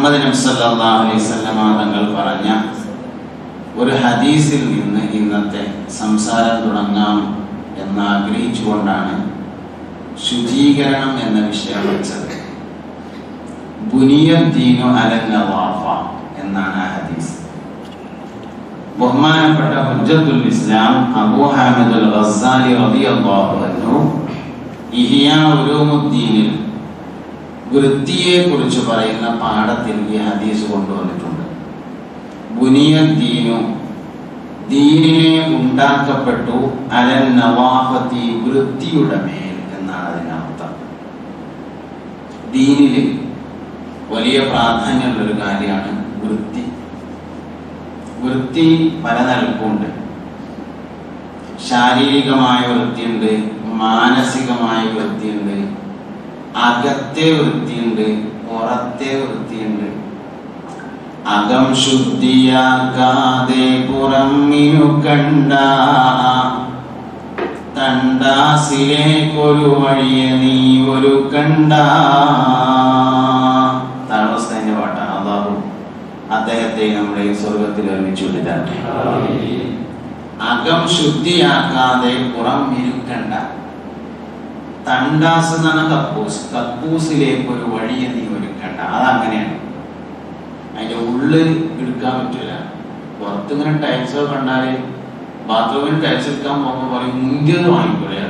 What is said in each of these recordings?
മുഹമ്മദ് നബി സല്ലല്ലാഹു അലൈഹി വസല്ലമ തങ്ങൾ പറഞ്ഞ ഒരു ഹദീസിൽ നിന്ന് ഇന്നത്തെ സംസാരം തുടങ്ങാം എന്നാഗ്രഹിച്ചുകൊണ്ടാണ് ശുചീകരണം എന്ന വിഷയം വെച്ചത്. ബുനിയദ്ദീനു അലൻ നവാഫ എന്നാണ് ആ ഹദീസ്. ബഹുമാനപ്പെട്ട ഹുജ്ജത്തുൽ ഇസ്ലാം അബൂ ഹാമിദ് അൽ ഗസ്സാലി റളിയല്ലാഹു അൻഹു ഇഹ്യാ ഉലൂമുദ്ദീനിൽ വൃത്തിയെ കുറിച്ച് പറയുന്ന പാഠത്തിൽ ഈ ഹദീസ് കൊണ്ടുവന്നിട്ടുണ്ട്. ബുനിയദ്ദീനു, ദീനിനെ ഉണ്ടാക്കപ്പെട്ടു, അലൻ നവാഫത്തി, വൃത്തിയുടെ മേൽ എന്നാണ് അതിനർത്ഥം. ദീനില് വലിയ പ്രാധാന്യമുള്ളൊരു കാര്യമാണ് വൃത്തി. വൃത്തി പല നിലക്കുണ്ട്. ശാരീരികമായ വൃത്തിയുണ്ട്, മാനസികമായ വൃത്തിയുണ്ട്, അകത്തെ വൃത്തിയുണ്ട്, പുറത്തെ വൃത്തിയുണ്ട്. അകം ശുദ്ധിയാക്കാതെ പുറമിനു കണ്ട തണ്ടാസിലേക്കൊരു വഴിയെ നീ ഒരു കണ്ട. താഴ്വസ്ഥന്റെ പാട്ടാണ്. അല്ലാഹു അദ്ദേഹത്തെ നമ്മുടെ സ്വർഗത്തിൽ ഒരുമിച്ച് വിളിതട്ടെ. അകം ശുദ്ധിയാക്കാതെ പുറം ഇരുക്കണ്ട. തണ്ടാസ് എന്നാണ് കക്കൂസ്. കക്കൂസിലേക്ക് ഒരു വഴിയെ നീ ഒരുക്കണ്ട. അതങ്ങനെയാണ്. അതിന്റെ ഉള്ളിൽ എടുക്കാൻ പറ്റൂല. പുറത്തിങ്ങനെ ടൈൽസോ കണ്ടാല് ബാത്റൂമിൽ ടൈൽസ് എടുക്കാൻ പോകുമ്പോൾ പറയും മുന്തിയത് വാങ്ങിക്കൂടെ.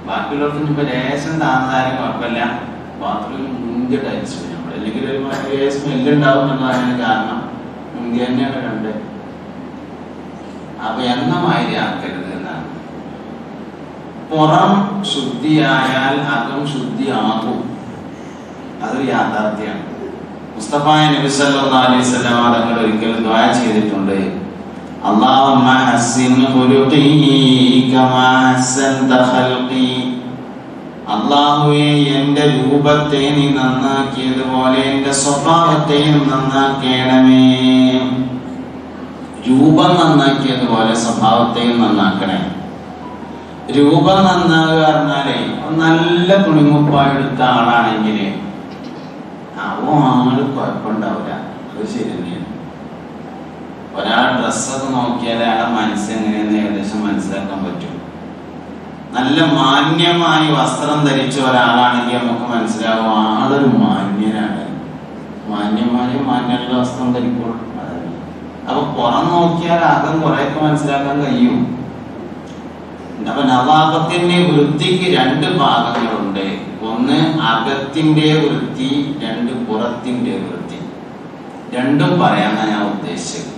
ബാക്കിയുള്ളവർക്ക് ഇപ്പൊ രേഷൻ താഴ്ന്നാലും കുഴപ്പമില്ല, ബാത്റൂമിൽ മുന്തിയ ടൈൽസ് നമ്മൾ അല്ലെങ്കിൽ ഒരു സ്മെല്ല് ഉണ്ടാവും എന്നുള്ളതിന് കാരണം മുന്തിയ തന്നെയാണ് കണ്ടത്. അപ്പൊ എണ്ണമായി ആക്കരുത് എന്നാണ്. പുറം ശുദ്ധിയായാൽ അകം ശുദ്ധിയാകും. അതൊരു യാഥാർത്ഥ്യമാണ്. മുസ്തഫായ നബി സല്ലല്ലാഹു അലൈഹി വസല്ലം തങ്ങൾ ഒരിക്കൽ ദുആ ചെയ്തിട്ടുണ്ട്. അല്ലാഹുമ്മ ഹസ്സിൻ ഖുലുഖി കമാ ഹസ്സൻത ഖൽഖി. അല്ലാഹുവേ, എൻ്റെ രൂപത്തെ നീ നന്നാക്കിയതുപോലെ എൻ്റെ സ്വഭാവത്തെയും നന്നാക്കണമേ. രൂപം നന്നാക്കിയതുപോലെ സ്വഭാവത്തെയും നന്നാക്കണേ. രൂപം നന്നാകുക പറഞ്ഞാലേ നല്ല തുണിമുപ്പായി എടുത്ത ആളാണെങ്കിൽ ആള് കുഴപ്പമുണ്ടാവില്ല. അത് ശരി തന്നെയാണ്. ഒരാൾ ഡ്രസ്സൊക്കെ നോക്കിയാൽ അയാളെ മനസ്സെങ്ങനെയെന്ന് ഏകദേശം മനസ്സിലാക്കാൻ പറ്റും. നല്ല മാന്യമായി വസ്ത്രം ധരിച്ച ഒരാളാണെങ്കിൽ നമുക്ക് മനസ്സിലാവും ആളൊരു മാന്യനാണ്. മാന്യമുള്ള വസ്ത്രം ധരിക്കുള്ളൂ. അപ്പൊ പുറം നോക്കിയാൽ അകം കുറെയൊക്കെ മനസ്സിലാക്കാൻ കഴിയും. അപ്പൊ നവാഫത്തിന്റെ വൃത്തിക്ക് രണ്ട് ഭാഗങ്ങളുണ്ട്. ഒന്ന് അകത്തിന്റെ വൃത്തി, രണ്ട് പുറത്തിന്റെ വൃത്തി. രണ്ടും പറയാനാണ് ഞാൻ ഉദ്ദേശിച്ചത്.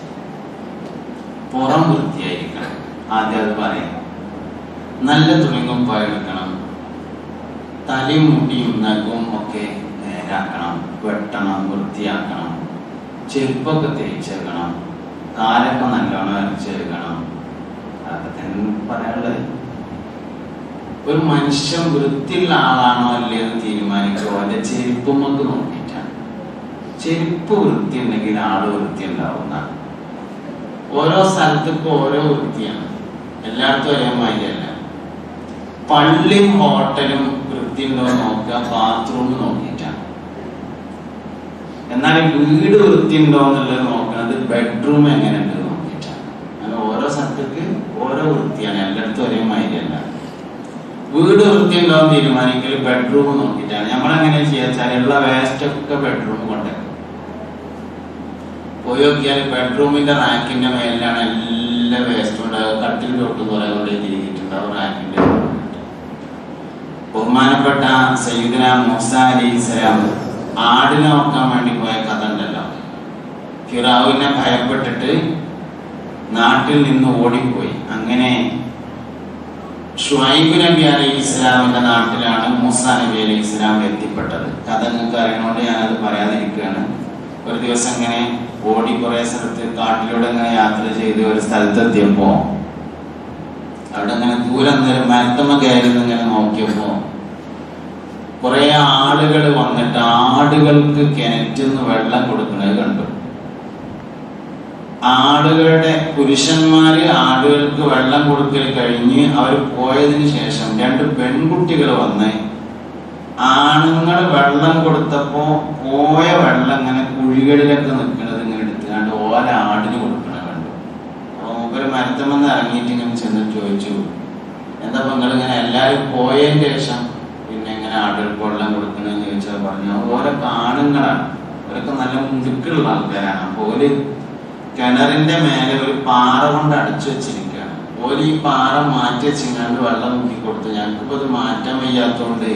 പുറം വൃത്തിയായിരിക്കണം. ആദ്യം അത് പറയാം. നല്ല തുണിങ്ങുപ്പായി എടുക്കണം. തലയും മുടിയും നഖവും ഒക്കെ നേരാക്കണം, വെട്ടണം, വൃത്തിയാക്കണം. ചെരുപ്പൊക്കെ തേച്ചെടുക്കണം. കാലൊക്കെ നല്ലോണം അരച്ചെടുക്കണം. അതൊക്കെ പറയാനുള്ളത്. ഒരു മനുഷ്യൻ വൃത്തിയുള്ള ആളാണോ അല്ലേന്ന് തീരുമാനിച്ചോ അവന്റെ ചെരുപ്പുമൊക്കെ നോക്കിയിട്ടാണ്. ചെരുപ്പ് വൃത്തി ഉണ്ടെങ്കിൽ ആള് വൃത്തി ഉണ്ടാവുന്ന. ഓരോ സ്ഥലത്തേക്കും ഓരോ വൃത്തിയാണ്. എല്ലായിടത്തും ഒരേ മാതിരിയല്ല. പള്ളിയും ഹോട്ടലും വൃത്തി ഉണ്ടോ നോക്കുക, ബാത്റൂം നോക്കിയിട്ടാണ്. എന്നാൽ വീട് വൃത്തി ഉണ്ടോ എന്നുള്ളത് നോക്കുന്നത് ബെഡ്റൂം എങ്ങനെയുണ്ട് നോക്കിയിട്ടാണ്. അങ്ങനെ ഓരോ സ്ഥലത്തേക്ക് ഓരോ വൃത്തിയാണ്. എല്ലായിടത്തും ഒരേ മാതിരിയല്ല. വീട് വൃത്തി ഉണ്ടാവും തീരുമാനിക്കൽ ബെഡ്റൂം നോക്കിയിട്ടാണ്. നമ്മളെങ്ങനെ ചെയ്യാച്ചാൽ ഉള്ള വേസ്റ്റ് ഒക്കെ ബെഡ്റൂം കൊണ്ടുവരും. പോയി നോക്കിയാൽ ബെഡ്റൂമിന്റെ റാക്കിന്റെ മേലാണ് എല്ലാ വേസ്റ്റും ഉണ്ടാകുക. കട്ടിൽ തൊട്ട് പോലെ കൊണ്ട് തിരികിയിട്ടുണ്ടാവും റാക്കിന്റെ. ബഹുമാനപ്പെട്ട സയ്യിദുന മൂസ അലൈഹിസ്സലാം ആടിനെ നോക്കാൻ വേണ്ടി പോയ കഥ ഉണ്ടല്ലോ. ഫിറഔനെ ഭയപ്പെട്ടിട്ട് നാട്ടിൽ നിന്ന് ഓടിപ്പോയി. അങ്ങനെ ഷുഐബ് നബി അലൈഹി ഇസ്ലാമിന്റെ നാട്ടിലാണ് മൂസ നബി അലൈഹി ഇസ്ലാം എത്തിപ്പെട്ടത്. കഥ നിങ്ങൾക്ക് അറിയണോണ്ട് ഞാനത് പറയാതിരിക്കുകയാണ്. ഒരു ദിവസം ഇങ്ങനെ ഓടി കുറെ സ്ഥലത്ത് കാട്ടിലൂടെ ഇങ്ങനെ യാത്ര ചെയ്ത് ഒരു സ്ഥലത്തെത്തിയപ്പോ അവിടെ ഇങ്ങനെ ദൂരം നേരം മരത്തമ്മ കയറി ഇങ്ങനെ നോക്കിയപ്പോ കുറെ ആളുകൾ വന്നിട്ട് ആടുകൾക്ക് കിണറ്റിന്ന് വെള്ളം കൊടുക്കുന്നത് കണ്ടു. ആടുകളുടെ പുരുഷന്മാര് ആടുകൾക്ക് വെള്ളം കൊടുക്കൽ കഴിഞ്ഞ് അവർ പോയതിനു ശേഷം രണ്ട് പെൺകുട്ടികൾ വന്ന് ആണുങ്ങൾ വെള്ളം കൊടുത്തപ്പോ പോയ വെള്ളം ഇങ്ങനെ കുഴികളിലൊക്കെ നിൽക്കുന്നത് ഇങ്ങനെ എടുത്തുകൊണ്ട് ഓല ആടിന് കൊടുക്കണ കണ്ടു. അപ്പൊ മൂപ്പര് മരത്തമെന്ന് ഇറങ്ങിയിട്ട് ഇങ്ങനെ ചെന്ന് ചോദിച്ചു, എന്താ നിങ്ങൾ ഇങ്ങനെ എല്ലാവരും പോയതിന് ശേഷം പിന്നെ ഇങ്ങനെ ആടുകൾക്ക് വെള്ളം കൊടുക്കണമെന്ന് ചോദിച്ചാൽ പറഞ്ഞു ഓരോ ആണുങ്ങളാണ്, അവരൊക്കെ നല്ല മുടുക്കുള്ള ആൾക്കാരാണ്. അപ്പൊ ഒരു കിണറിന്റെ മേലെ ഒരു പാറ കൊണ്ട് അടിച്ചു വെച്ചിരിക്കുകയാണ്. ഓല് ഈ പാറ മാറ്റി വെച്ചിങ്ങാണ്ട് വെള്ളം മുക്കി കൊടുത്തു. ഞങ്ങൾക്കിപ്പോ അത് മാറ്റാൻ വയ്യാത്തോണ്ട്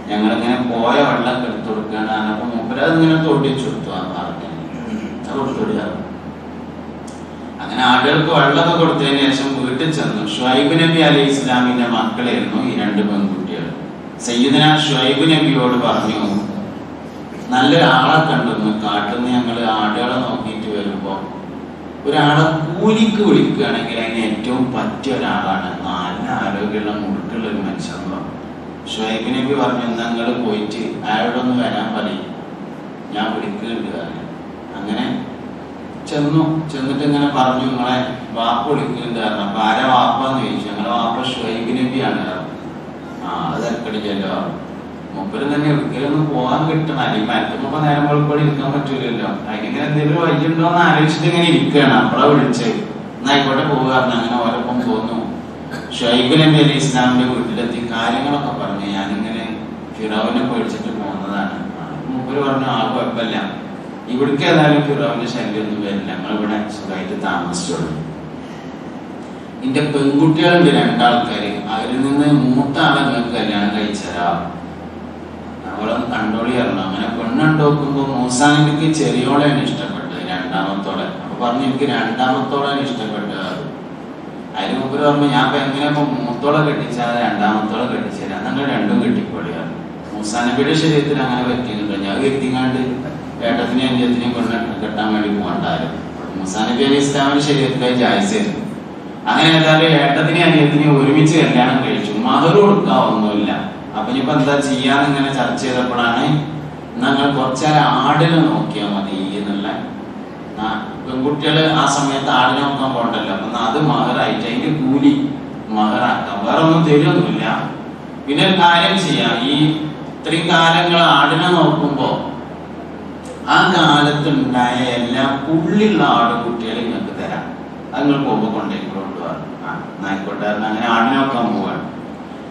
ഞങ്ങളിങ്ങനെ പോയ വെള്ളം എടുത്തു കൊടുക്കുകയാണ്. അപ്പൊ മൂപ്പര് അതിങ്ങനെ തൊടിച്ചു കൊടുത്തു. ആ പാറ കൊടുത്തൊടിയാറ്. അങ്ങനെ ആടുകൾക്ക് വെള്ളമൊക്കെ കൊടുത്തതിന് ശേഷം വീട്ടിൽ ചെന്നു. ഷുഐബ് നബി അലൈഹി ഇസ്ലാമിന്റെ മക്കളായിരുന്നു ഈ രണ്ട് പെൺകുട്ടികൾ. സയ്യിദന ഷുഐബ് നബിയോട് പറഞ്ഞു, നല്ലൊരാളെ കണ്ടെന്ന് കാട്ടുന്ന ഞങ്ങള് ആടുകളെ നോക്കിയിട്ട് വരുമ്പോ ഒരാളെ കൂലിക്ക് വിളിക്കുകയാണെങ്കിൽ അതിന് ഏറ്റവും പറ്റിയ ഒരാളാണ്, നല്ല ആരോഗ്യമുള്ള മുടുക്കുള്ള ഒരു മനുഷ്യൻ. ഷുഐബ് നബി പറഞ്ഞു, നിങ്ങൾ പോയിട്ട് അയാളോടൊന്ന് വരാൻ പറയും, ഞാൻ വിളിക്കുന്നുണ്ട്. അങ്ങനെ ചെന്നിട്ട് ഇങ്ങനെ പറഞ്ഞു, നിങ്ങളെ വാപ്പ വിളിക്കുന്നുണ്ട് കാരണം. അപ്പൊ ആരാ വാപ്പാന്ന് ചോദിച്ചു. ഞങ്ങളെ വാപ്പ ഷുഐബ് നബിയാണ്. അത് തിരക്കടിക്കല്ലോ, മൂപ്പര് തന്നെ ഒരിക്കലൊന്നും പോകാൻ കിട്ടണം. അല്ലെങ്കിൽ മരത്തുമ്പോ നേരം വെളുപ്പോടെ ഇരിക്കാൻ പറ്റൂലല്ലോ. അതിനിങ്ങനെ എന്തെങ്കിലും വൈകിട്ടുണ്ടോ എന്ന് ആലോചിച്ചിട്ട് ഇങ്ങനെ ഇരിക്കുകയാണ്. അപ്പഴാ വിളിച്ചത്, എന്നായിക്കോട്ടെ പോവുക. അങ്ങനെ ഓരോപ്പം പോന്നു. ഷുഐബ് നബി അലൈഹി ഇസ്ലാമിന്റെ വീട്ടിലെത്തി കാര്യങ്ങളൊക്കെ പറഞ്ഞു, ഞാനിങ്ങനെ ഫിറൗനെ പേടിച്ചിട്ട് പോകുന്നതാണ്. മൂപ്പര് പറഞ്ഞു, ആ കുഴപ്പമില്ല, ഇവിടേക്ക് ഏതായാലും ഫിറൗന്റെ ശല്യമൊന്നും വരില്ല, ഞങ്ങളിവിടെ സുഖമായിട്ട് താമസിച്ചോളൂ. എന്റെ പെൺകുട്ടികളുണ്ട് രണ്ടാൾക്കാര്, അവരിൽ നിന്ന് മൂത്ത ആളെ നിങ്ങൾക്ക് കല്യാണം കഴിച്ചരാ, അവളൊന്ന് കണ്ടോളി അറിയണം. അങ്ങനെ പെണ്ണുണ്ട് നോക്കുമ്പോ മൂസാ നബിക്ക് ചെറിയോളെയാണ് ഇഷ്ടപ്പെട്ടത്, രണ്ടാമത്തോളെ. അപ്പൊ പറഞ്ഞു, എനിക്ക് രണ്ടാമത്തോളാണ് ഇഷ്ടപ്പെട്ടത്. അതിന് മുമ്പ് പറഞ്ഞു, ഞാൻ ഇപ്പൊ എങ്ങനെയാ മൂത്തോളെ കെട്ടിച്ചാൽ രണ്ടാമത്തോളെ കെട്ടിച്ചാൽ നിങ്ങൾ രണ്ടും കെട്ടിക്കൊള്ളിയാണ്. മൂസാ നബിയുടെ ശരീരത്തിൽ അങ്ങനെ പറ്റിയിട്ടുണ്ട്. ഞാൻ കെട്ടിങ്ങാണ്ട് ഏട്ടത്തിനെയും അഞ്ചത്തിനെയും കൊണ്ട് കെട്ടാൻ വേണ്ടി പോകണ്ടായിരുന്നു. മൂസാ നബി അലൈഹി ഇസ്ലാമിന്റെ ശരീരത്തിലായി ജായിസായിരുന്നു. അങ്ങനെ ഏതായാലും ഏട്ടത്തിനെയും അനിയത്തിനെയും ഒരുമിച്ച് കല്യാണം കഴിച്ചു. മഹർ കൊടുക്കാവൊന്നുമില്ല. അപ്പൊ ഇനിയിപ്പോ എന്താ ചെയ്യാന്ന് ഇങ്ങനെ ചർച്ച ചെയ്തപ്പോഴാണ്, ഞങ്ങൾ കുറച്ചേരം ആടിനെ നോക്കിയാൽ മതി എന്നുള്ള. പെൺകുട്ടികള് ആ സമയത്ത് ആടിനെ നോക്കാൻ പോകണ്ടല്ലോ, അപ്പൊ അത് മഹറായിട്ട് അതിന്റെ കൂലി മഹറാക്കാം, വേറെ ഒന്നും തരുമൊന്നുമില്ല. പിന്നെ ഒരു കാര്യം ചെയ്യാം, ഈ ഇത്രയും കാലങ്ങൾ ആടിനെ നോക്കുമ്പോ ആ കാലത്തുണ്ടായ എല്ലാ പുള്ളിയുള്ള ആടുകുട്ടികളെ നിങ്ങൾക്ക് തരാം, അത് നിങ്ങൾ പോകുമ്പോ കൊണ്ടുപോകാം. ആയിക്കോട്ടെ. അങ്ങനെ ആടിനെ നോക്കാൻ പോവാണ്.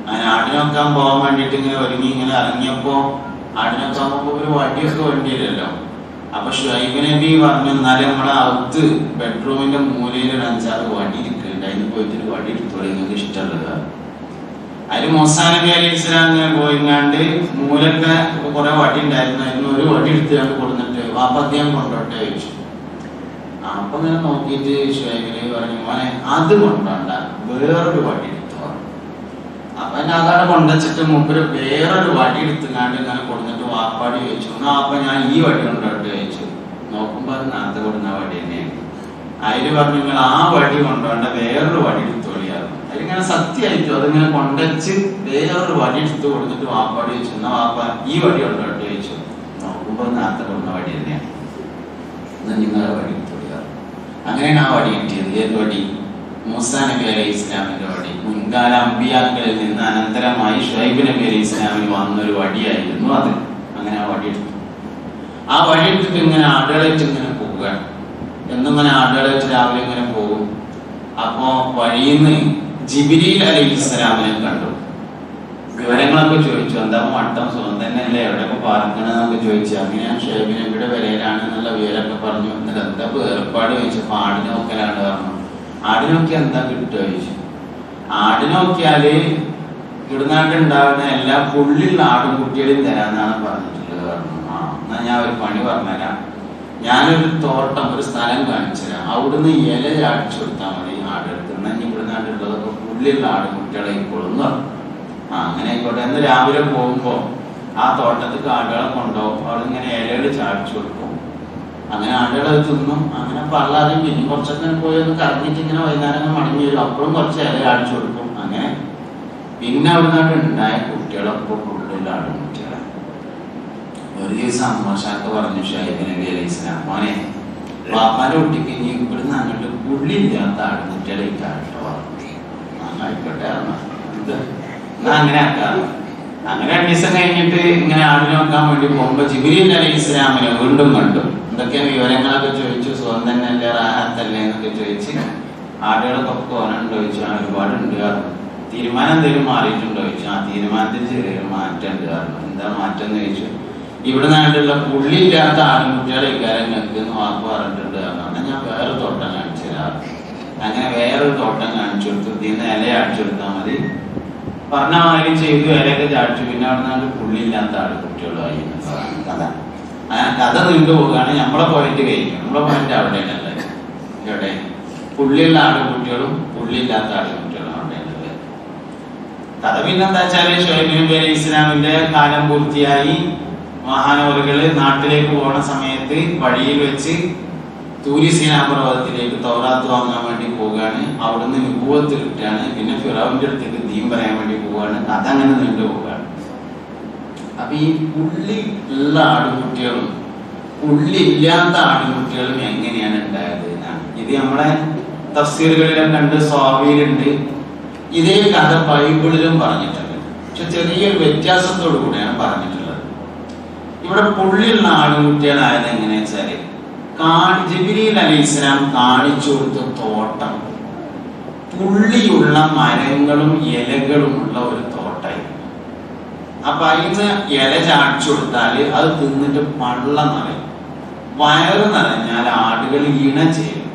അങ്ങനെ ആടിനെ നോക്കാൻ പോകാൻ വേണ്ടിട്ട് ഇങ്ങനെ ഒരുങ്ങി ഇങ്ങനെ ഇറങ്ങിയപ്പോ ആടിനെ നോക്കാൻ പോകുമ്പോ ഒരു വടിയൊക്കെ വേണ്ടിയില്ലല്ലോ. അപ്പൊ ഷുഐബ് നബി പറഞ്ഞു, എന്നാലും നമ്മളെ അകത്ത് ബെഡ്റൂമിന്റെ മൂലയിൽ ഒരു 5-6 വടി ഇരിക്കുന്നുണ്ട്, അതിന് പോയിട്ട് ഒരു വടി എടുത്തോളൂ, നിങ്ങൾക്ക് ഇഷ്ടമുള്ളത്. അതിന് മൂസാ നബി അലൈഹി ഇസ്ലാം ഇങ്ങനെ പോയിങ്ങാണ്ട് മൂലൊക്കെ കുറെ വടി ഉണ്ടായിരുന്നു, അതിന് ഒരു വടി എടുത്തുകൊണ്ട് കൊടുത്തിട്ട് വാപ്പ അദ്ദേഹം കൊണ്ടോട്ടെ ചോദിച്ചു. അപ്പൊ ഇങ്ങനെ നോക്കിയിട്ട് ഷുഐബ് നബി പറഞ്ഞു, മോനെ അത് കൊണ്ടോണ്ട, വേറൊരു വടി എടുത്തു. അപ്പൊ എന്നെ അതവിടെ കൊണ്ടുവച്ചിട്ട് മൂപ്പര് വേറൊരു വടി എടുത്തുങ്ങാണ്ട് ഇങ്ങനെ കൊടുത്തിട്ട് വാപ്പാടി ചോദിച്ചു, എന്നാ അപ്പൊ ഞാൻ ഈ വടി കൊണ്ടോട്ടെ ചോദിച്ചു. നോക്കുമ്പോ അത് നേരത്തെ കൊടുന്ന വടി തന്നെയാണ്. അതില് പറഞ്ഞു, നിങ്ങൾ ആ വടി കൊണ്ടോണ്ട, വേറൊരു വടി എടുത്തോളിയായിരുന്നു. അതിലിങ്ങനെ സത്യമായിട്ടും അതിങ്ങനെ കൊണ്ടുവച്ച് വേറൊരു വടി എടുത്ത് കൊടുത്തിട്ട് വാപ്പാടി ചോദിച്ചു, എന്നാ വാപ്പ ഈ വടി കൊണ്ടോട്ടെ ചോദിച്ചു. നോക്കുമ്പോ നേരത്തെ കൊടുന്ന വടി തന്നെയാണ്. എന്നാ നിങ്ങളെ വടി എടുത്തോളിയായിരുന്നു. അങ്ങനെയാണ് ആ വടി കിട്ടിയത്. ഏത് വടി? മൂസാ നബി അലൈഹി ഇസ്ലാമിന്റെ വടി. മുൻകാല അമ്പിയാക്കളിൽ നിന്ന് അനന്തരമായി ഷുഐബ് നബി അലൈഹി ഇസ്ലാമിൽ വന്നൊരു വടിയായിരുന്നു അത്. അങ്ങനെ ആ വടി എടുത്തു. ആ വടി എടുത്തിട്ട് ഇങ്ങനെ ആടുകളായിട്ട് ഇങ്ങനെ പോവുകയാണ്. എന്നിങ്ങനെ ആടുകളായിട്ട് രാവിലെ ഇങ്ങനെ പോകും. അപ്പോ വഴിയിൽ നിന്ന് ജിബ്രീൽ അലൈഹി ഇസ്ലാമിനെ കണ്ടു. വിവരങ്ങളൊക്കെ ചോദിച്ചു, എന്താ മട്ടം സുഖം തന്നെയല്ലേ, എവിടെയൊക്കെ പാർക്കണെന്നൊക്കെ ചോദിച്ചു. അങ്ങനെ ഞാൻ ഷുഐബ് നബിയുടെ വരയിലാണ് എന്നുള്ള വിവരമൊക്കെ പറഞ്ഞു. എന്നിട്ട് എന്താ വേർപാട് ചോദിച്ചപ്പോ ആടിനെ നോക്കലാണ് പറഞ്ഞു. ആടിനെ നോക്കിയാൽ എന്താ കിട്ടുക ചോദിച്ചു. ആടിനെ നോക്കിയാല് ഇവിടുന്നാണ്ട് ഉണ്ടാവുന്ന എല്ലാ പുള്ളിയുള്ള ആടും കുട്ടികളെയും തരാന്നാണ് പറഞ്ഞിട്ടുള്ളത് പറഞ്ഞു. എന്നാ ഞാൻ ഒരു പണി പറഞ്ഞുതരാം, ഞാനൊരു തോട്ടം, ഒരു സ്ഥലം കാണിച്ചു തരാം, അവിടുന്ന് ഇല ചാടിച്ചു കൊടുത്താൽ മതി ആടെടുത്ത്. എന്നാൽ ഇവിടുന്നാണ്ടുള്ളതൊക്കെ പുള്ളിയുള്ള ആടും കുട്ടികളെ ഇപ്പോഴും പറഞ്ഞു. അങ്ങനെ ആയിക്കോട്ടെ. എന്ന് രാവിലെ പോകുമ്പോ ആ തോട്ടത്തിൽ ആടുകളെ കൊണ്ടുപോകും, അവിടെ ഇങ്ങനെ ഇലകൾ ചാടിച്ചു കൊടുക്കും. അങ്ങനെ ആടുകളെ തിന്നും. അങ്ങനെ പള്ളാതെ പിന്നെ കുറച്ചൊക്കെ പോയി ഒന്ന് കറങ്ങിട്ട് ഇങ്ങനെ വൈകുന്നേരം മടങ്ങി വരും. അപ്പോഴും കുറച്ച് ഇല ചാടിച്ചു കൊടുക്കും. അങ്ങനെ പിന്നെ അവിടുന്ന് ഉണ്ടായ കുട്ടികളൊക്കെ കൂടുതൽ ആടും കുട്ടികളെ. ഒരു ദിവസം അമ്മോശാക്ക് പറഞ്ഞു ഷുഐബ് നബി അലൈഹി ഇസ്ലാം, മോനെ വാപ്പാന്റെ കുട്ടിക്ക് ഇനി ഇവിടുന്ന് അങ്ങോട്ട് പുള്ളിയില്ലാത്ത ആടുകുട്ടികളെ ഇട്ടാട്ടോ. ആയിക്കോട്ടെ, അങ്ങനെ ആക്കാറ്. അങ്ങനെ 2 ദിവസം കഴിഞ്ഞിട്ട് ഇങ്ങനെ ആടിനെ നോക്കാൻ വേണ്ടി പോകുമ്പോ ജിബ്രീൽ അലൈഹിസ്സലാമിനെ വീണ്ടും കണ്ടു. എന്തൊക്കെ വിവരങ്ങളൊക്കെ ചോദിച്ചു, സുഖം തന്നെയല്ലേ, റാഹത്തല്ലേ എന്നൊക്കെ ചോദിച്ച്, ആടുകളൊക്കെ പോകാനുണ്ടോ ചോദിച്ചു. ഒരുപാടുണ്ട് കാരണം. തീരുമാനം എന്തെങ്കിലും മാറിയിട്ടുണ്ടോ ചോദിച്ചു. ആ തീരുമാനത്തിൽ ചെറിയൊരു മാറ്റം ഉണ്ട് കാരണം. എന്താ മാറ്റം എന്ന് ചോദിച്ചു. ഇവിടെ നാട്ടിലുള്ള പുള്ളിയില്ലാത്ത ആൺകുട്ടികളെ ഇക്കാരം നിൽക്കുന്ന വാക്ക് പറഞ്ഞിട്ടുണ്ട് കാരണം. ഞാൻ വേറെ തോട്ടം കാണിച്ചു തരാം. അങ്ങനെ വേറൊരു തോട്ടം കാണിച്ചു കൊടുത്തു. ഇതിന്ന് ഇല അടിച്ചു കൊടുത്താൽ മതി പറഞ്ഞ മാതിരി ചെയ്തു. ഇലയൊക്കെ ചാടിച്ചു. പിന്നെ അവിടെ നിന്നാണ്ട് പുള്ളിയില്ലാത്ത ആൺകുട്ടികളായി കഥ. കഥ നീണ്ടു പോവുകയാണ്. നമ്മളെ പോയിന്റ് കഴിഞ്ഞു. നമ്മളെ പോയിന്റ് അവിടെയാണല്ലേ. ഇവിടെ പുള്ളിയുള്ള ആൺകുട്ടികളും പുള്ളിയില്ലാത്ത ആൺകുട്ടികളും അവിടെയാണല്ലേ. കഥ പിന്നെന്താ വെച്ചാല് ഷുഐബ് നബി അലൈഹി ഇസ്ലാമിന്റെ കാലം പൂർത്തിയായി. മഹാനവറുകള് നാട്ടിലേക്ക് പോണ സമയത്ത് വഴിയിൽ വെച്ച് തൂരി സീനാ പർവ്വതത്തിലേക്ക് തൗറാത്ത് വാങ്ങാൻ വേണ്ടി പോവുകയാണ്. അവിടുന്ന് നുബുവത്ത് കിട്ടുകയാണ്. പിന്നെ ഫിറൗന്റെ അടുത്തേക്ക് ദീൻ പറയാൻ വേണ്ടി പോവുകയാണ്. കഥ അങ്ങനെ നീണ്ടു പോവുകയാണ്. അപ്പൊ ഈ പുള്ളി ഉള്ള ആടുകുട്ടികളും പുള്ളി ഇല്ലാത്ത ആടുകുട്ടികളും എങ്ങനെയാണ് ഉണ്ടായത് എന്നാണ്. ഇത് നമ്മളെ തഫ്സീറുകളിലൊക്കെ ഉണ്ട്, സ്വാഭിയിലുണ്ട്. ഇതേ കഥ ബൈബിളിലും പറഞ്ഞിട്ടുണ്ട്. പക്ഷെ ചെറിയൊരു വ്യത്യാസത്തോടു കൂടെയാണ് പറഞ്ഞിട്ടുള്ളത്. ഇവിടെ പുള്ളിയുള്ള ആടുകുട്ടികളായത് എങ്ങനെയാ വെച്ചാല് ജിബ്രീൽ അലൈഹിസ്സലാം കാണിച്ചു കൊടുത്ത തോട്ടം പുള്ളിയുള്ള മരങ്ങളും ഇലകളുമുള്ള ഒരു തോട്ടായിരുന്നു. അപ്പൊ അതിന് ഇല ചാടിച്ചു കൊടുത്താല് അത് തിന്നിട്ട് പള്ള നിറയും. വയറ് നിറഞ്ഞാൽ ആടുകൾ ഇണ ചേരും.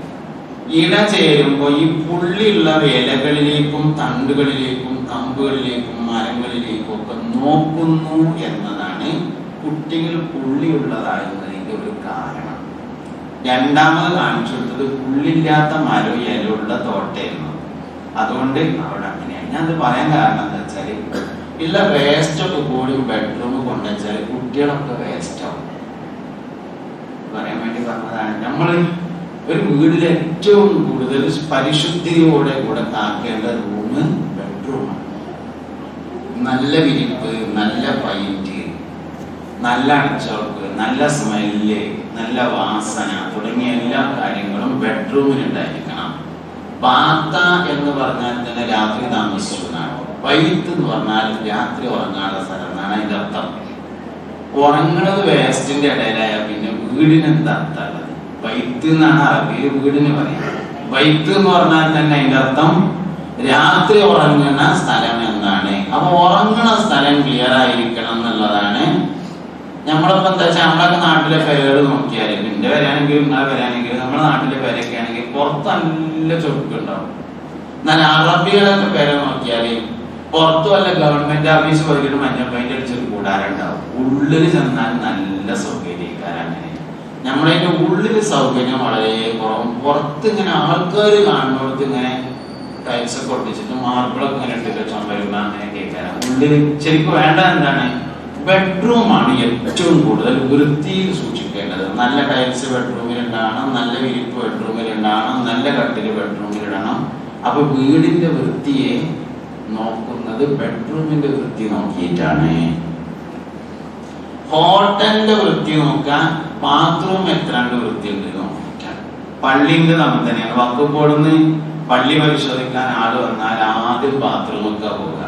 ഇണ ചേരുമ്പോ ഈ പുള്ളിയുള്ള ഇലകളിലേക്കും തണ്ടുകളിലേക്കും കമ്പുകളിലേക്കും മരങ്ങളിലേക്കും ഒക്കെ നോക്കുന്നു എന്നതാണ് കുട്ടികൾ പുള്ളിയുള്ളതായിരുന്നതിന്റെ ഒരു കാരണം. രണ്ടാമത് കാണിച്ചു കൊടുത്തത് പുള്ളില്ലാത്ത മരവും ഇലയുള്ള തോട്ടമായിരുന്നു. അതുകൊണ്ട് അവിടെ അങ്ങനെയാണ്. ഞാനത് പറയാൻ കാരണം എന്താ വെച്ചാല് ഉള്ള വേസ്റ്റ് ഒക്കെ കൂടി ബെഡ്റൂം കൊണ്ടുവച്ചാല് കുട്ടികളൊക്കെ വേസ്റ്റ് ആവും പറയാൻ വേണ്ടി പറഞ്ഞതാണ്. നമ്മള് ഒരു വീടിൽ ഏറ്റവും കൂടുതൽ പരിശുദ്ധിയോടെ കൂടെ കാക്കേണ്ട റൂം ബെഡ്റൂമാണ്. നല്ല വിരിപ്പ്, നല്ല പൈന്റ്, നല്ല അടിച്ചോർക്ക്, നല്ല സ്മെല്ല്, നല്ല വാസന തുടങ്ങിയ എല്ലാ കാര്യങ്ങളും ബെഡ്റൂമിൽ ഉണ്ടായിരിക്കണം. ബാത്ത എന്ന് പറഞ്ഞാൽ തന്നെ രാത്രി താമസിക്കുന്നതാണ്. വൈത്ത് എന്ന് പറഞ്ഞാൽ രാത്രി ഉറങ്ങാനുള്ള സ്ഥലം എന്നാണ് അതിന്റെ അർത്ഥം. ഉറങ്ങുന്നത് വേസ്റ്റിന്റെ ഇടയിലായ പിന്നെ വീടിന് എന്താ അർത്ഥമുള്ളത്? വൈത്ത് എന്നാണ് അറബിയിൽ വീടിന് പറയുന്നത്. വൈത്ത് എന്ന് പറഞ്ഞാൽ തന്നെ അതിന്റെ അർത്ഥം രാത്രി ഉറങ്ങുന്ന സ്ഥലം എന്നാണ്. അപ്പൊ ഉറങ്ങുന്ന സ്ഥലം ക്ലിയർ ആയിരിക്കണം എന്നുള്ളതാണ്. നമ്മളിപ്പോ എന്താ വെച്ചാൽ നമ്മളൊക്കെ നാട്ടിലെ പെരകൾ നോക്കിയാല്, എന്റെ വരാണെങ്കിലും നിങ്ങളെ വരാണെങ്കിലും നമ്മുടെ നാട്ടിലെ പെരയൊക്കെ ആണെങ്കിൽ പുറത്ത് നല്ല ചൊറുക്കുണ്ടാവും. എന്നാൽ അറബികളൊക്കെ പെര നോക്കിയാല് പുറത്തു വല്ല ഗവൺമെന്റ് ഓഫീസ് പോയിട്ട് മഞ്ഞ പെയിന്റ് അടിച്ചൊരു കൂടാറുണ്ടാവും. ഉള്ളിൽ ചെന്നാൽ നല്ല സൗകര്യക്കാർ. അങ്ങനെ നമ്മളതിന്റെ ഉള്ളിൽ സൗകര്യം വളരെ കുറവും. പുറത്ത് ഇങ്ങനെ ആൾക്കാർ കാണുന്നിടത്ത് ഇങ്ങനെ ടൈൽസ് ഒക്കെ ഒട്ടിച്ചിട്ട് മാർബിളൊക്കെ ഇങ്ങനെ ഇട്ടിട്ട് ചുമരുമ്പോ അങ്ങനെ കേൾക്കാനാണ്. ഉള്ളിൽ ശരിക്കും വേണ്ട എന്താണ്? ബെഡ്റൂമാണ് ഏറ്റവും കൂടുതൽ വൃത്തിയിൽ സൂക്ഷിക്കേണ്ടത്. നല്ല ടൈൽസ് ബെഡ്റൂമിൽ ഉണ്ടാകണം, നല്ല വിരിപ്പ് ബെഡ്റൂമിൽ ഉണ്ടാകണം, നല്ല കട്ടില് ബെഡ്റൂമിൽ ഇടണം. അപ്പൊ വീടിന്റെ വൃത്തിയെ നോക്കുന്നത് ബെഡ്റൂമിന്റെ വൃത്തി നോക്കിയിട്ടാണ്. ഹോട്ടലിന്റെ വൃത്തി നോക്കാൻ ബാത്റൂം എത്രാണ്ട് വൃത്തിയുണ്ട് നോക്കിയിട്ടാണ്. പള്ളിന്റെ നമ്മൾ തന്നെയാണ്. വക്കുമ്പോടുന്ന് പള്ളി പരിശോധിക്കാൻ ആള് വന്നാൽ ആദ്യം ബാത്റൂമൊക്കെ പോവുക.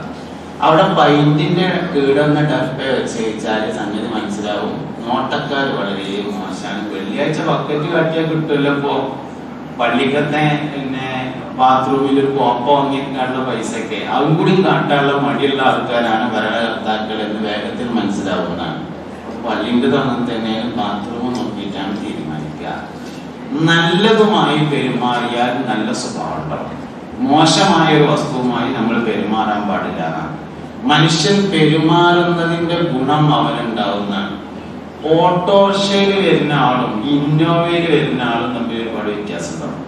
അവിടെ പൈന്റിന്റെ കീടന്ന ഡപ്പ വെച്ച് വെച്ചാല് സംഗതി മനസ്സിലാവും. നോട്ടക്കാർ വളരെ മോശമാണ്. വെള്ളിയാഴ്ച ബക്കറ്റ് കാട്ടിയാൽ കിട്ടുമല്ലോ. ഇപ്പോ പള്ളിക്കത്തെ പിന്നെ ബാത്റൂമിൽ ഒരു കോപ്പ വാങ്ങിക്കാനുള്ള പൈസക്ക് അതും കൂടി കാട്ടാനുള്ള മടിയുള്ള ആൾക്കാരാണ് ഭരണകർത്താക്കൾ എന്ന് വേഗത്തിൽ മനസ്സിലാവുന്നതാണ്. പള്ളിന്റെ അങ്ങനെ തന്നെ ബാത്റൂം നോക്കിയിട്ടാണ് തീരുമാനിക്കുക. നല്ലതുമായി പെരുമാറിയാൽ നല്ല സ്വഭാവം ഉണ്ടാവും. മോശമായ ഒരു വസ്തുവുമായി നമ്മൾ പെരുമാറാൻ പാടില്ല. മനുഷ്യൻ പെരുമാറുന്നതിന്റെ ഗുണം അവനുണ്ടാവുന്നതാണ്. ഓട്ടോറിക്ഷയിൽ വരുന്ന ആളും ഇന്നോവയിൽ വരുന്ന ആളും തമ്മിൽ ഒരുപാട് വ്യത്യാസം ഉണ്ടാവും.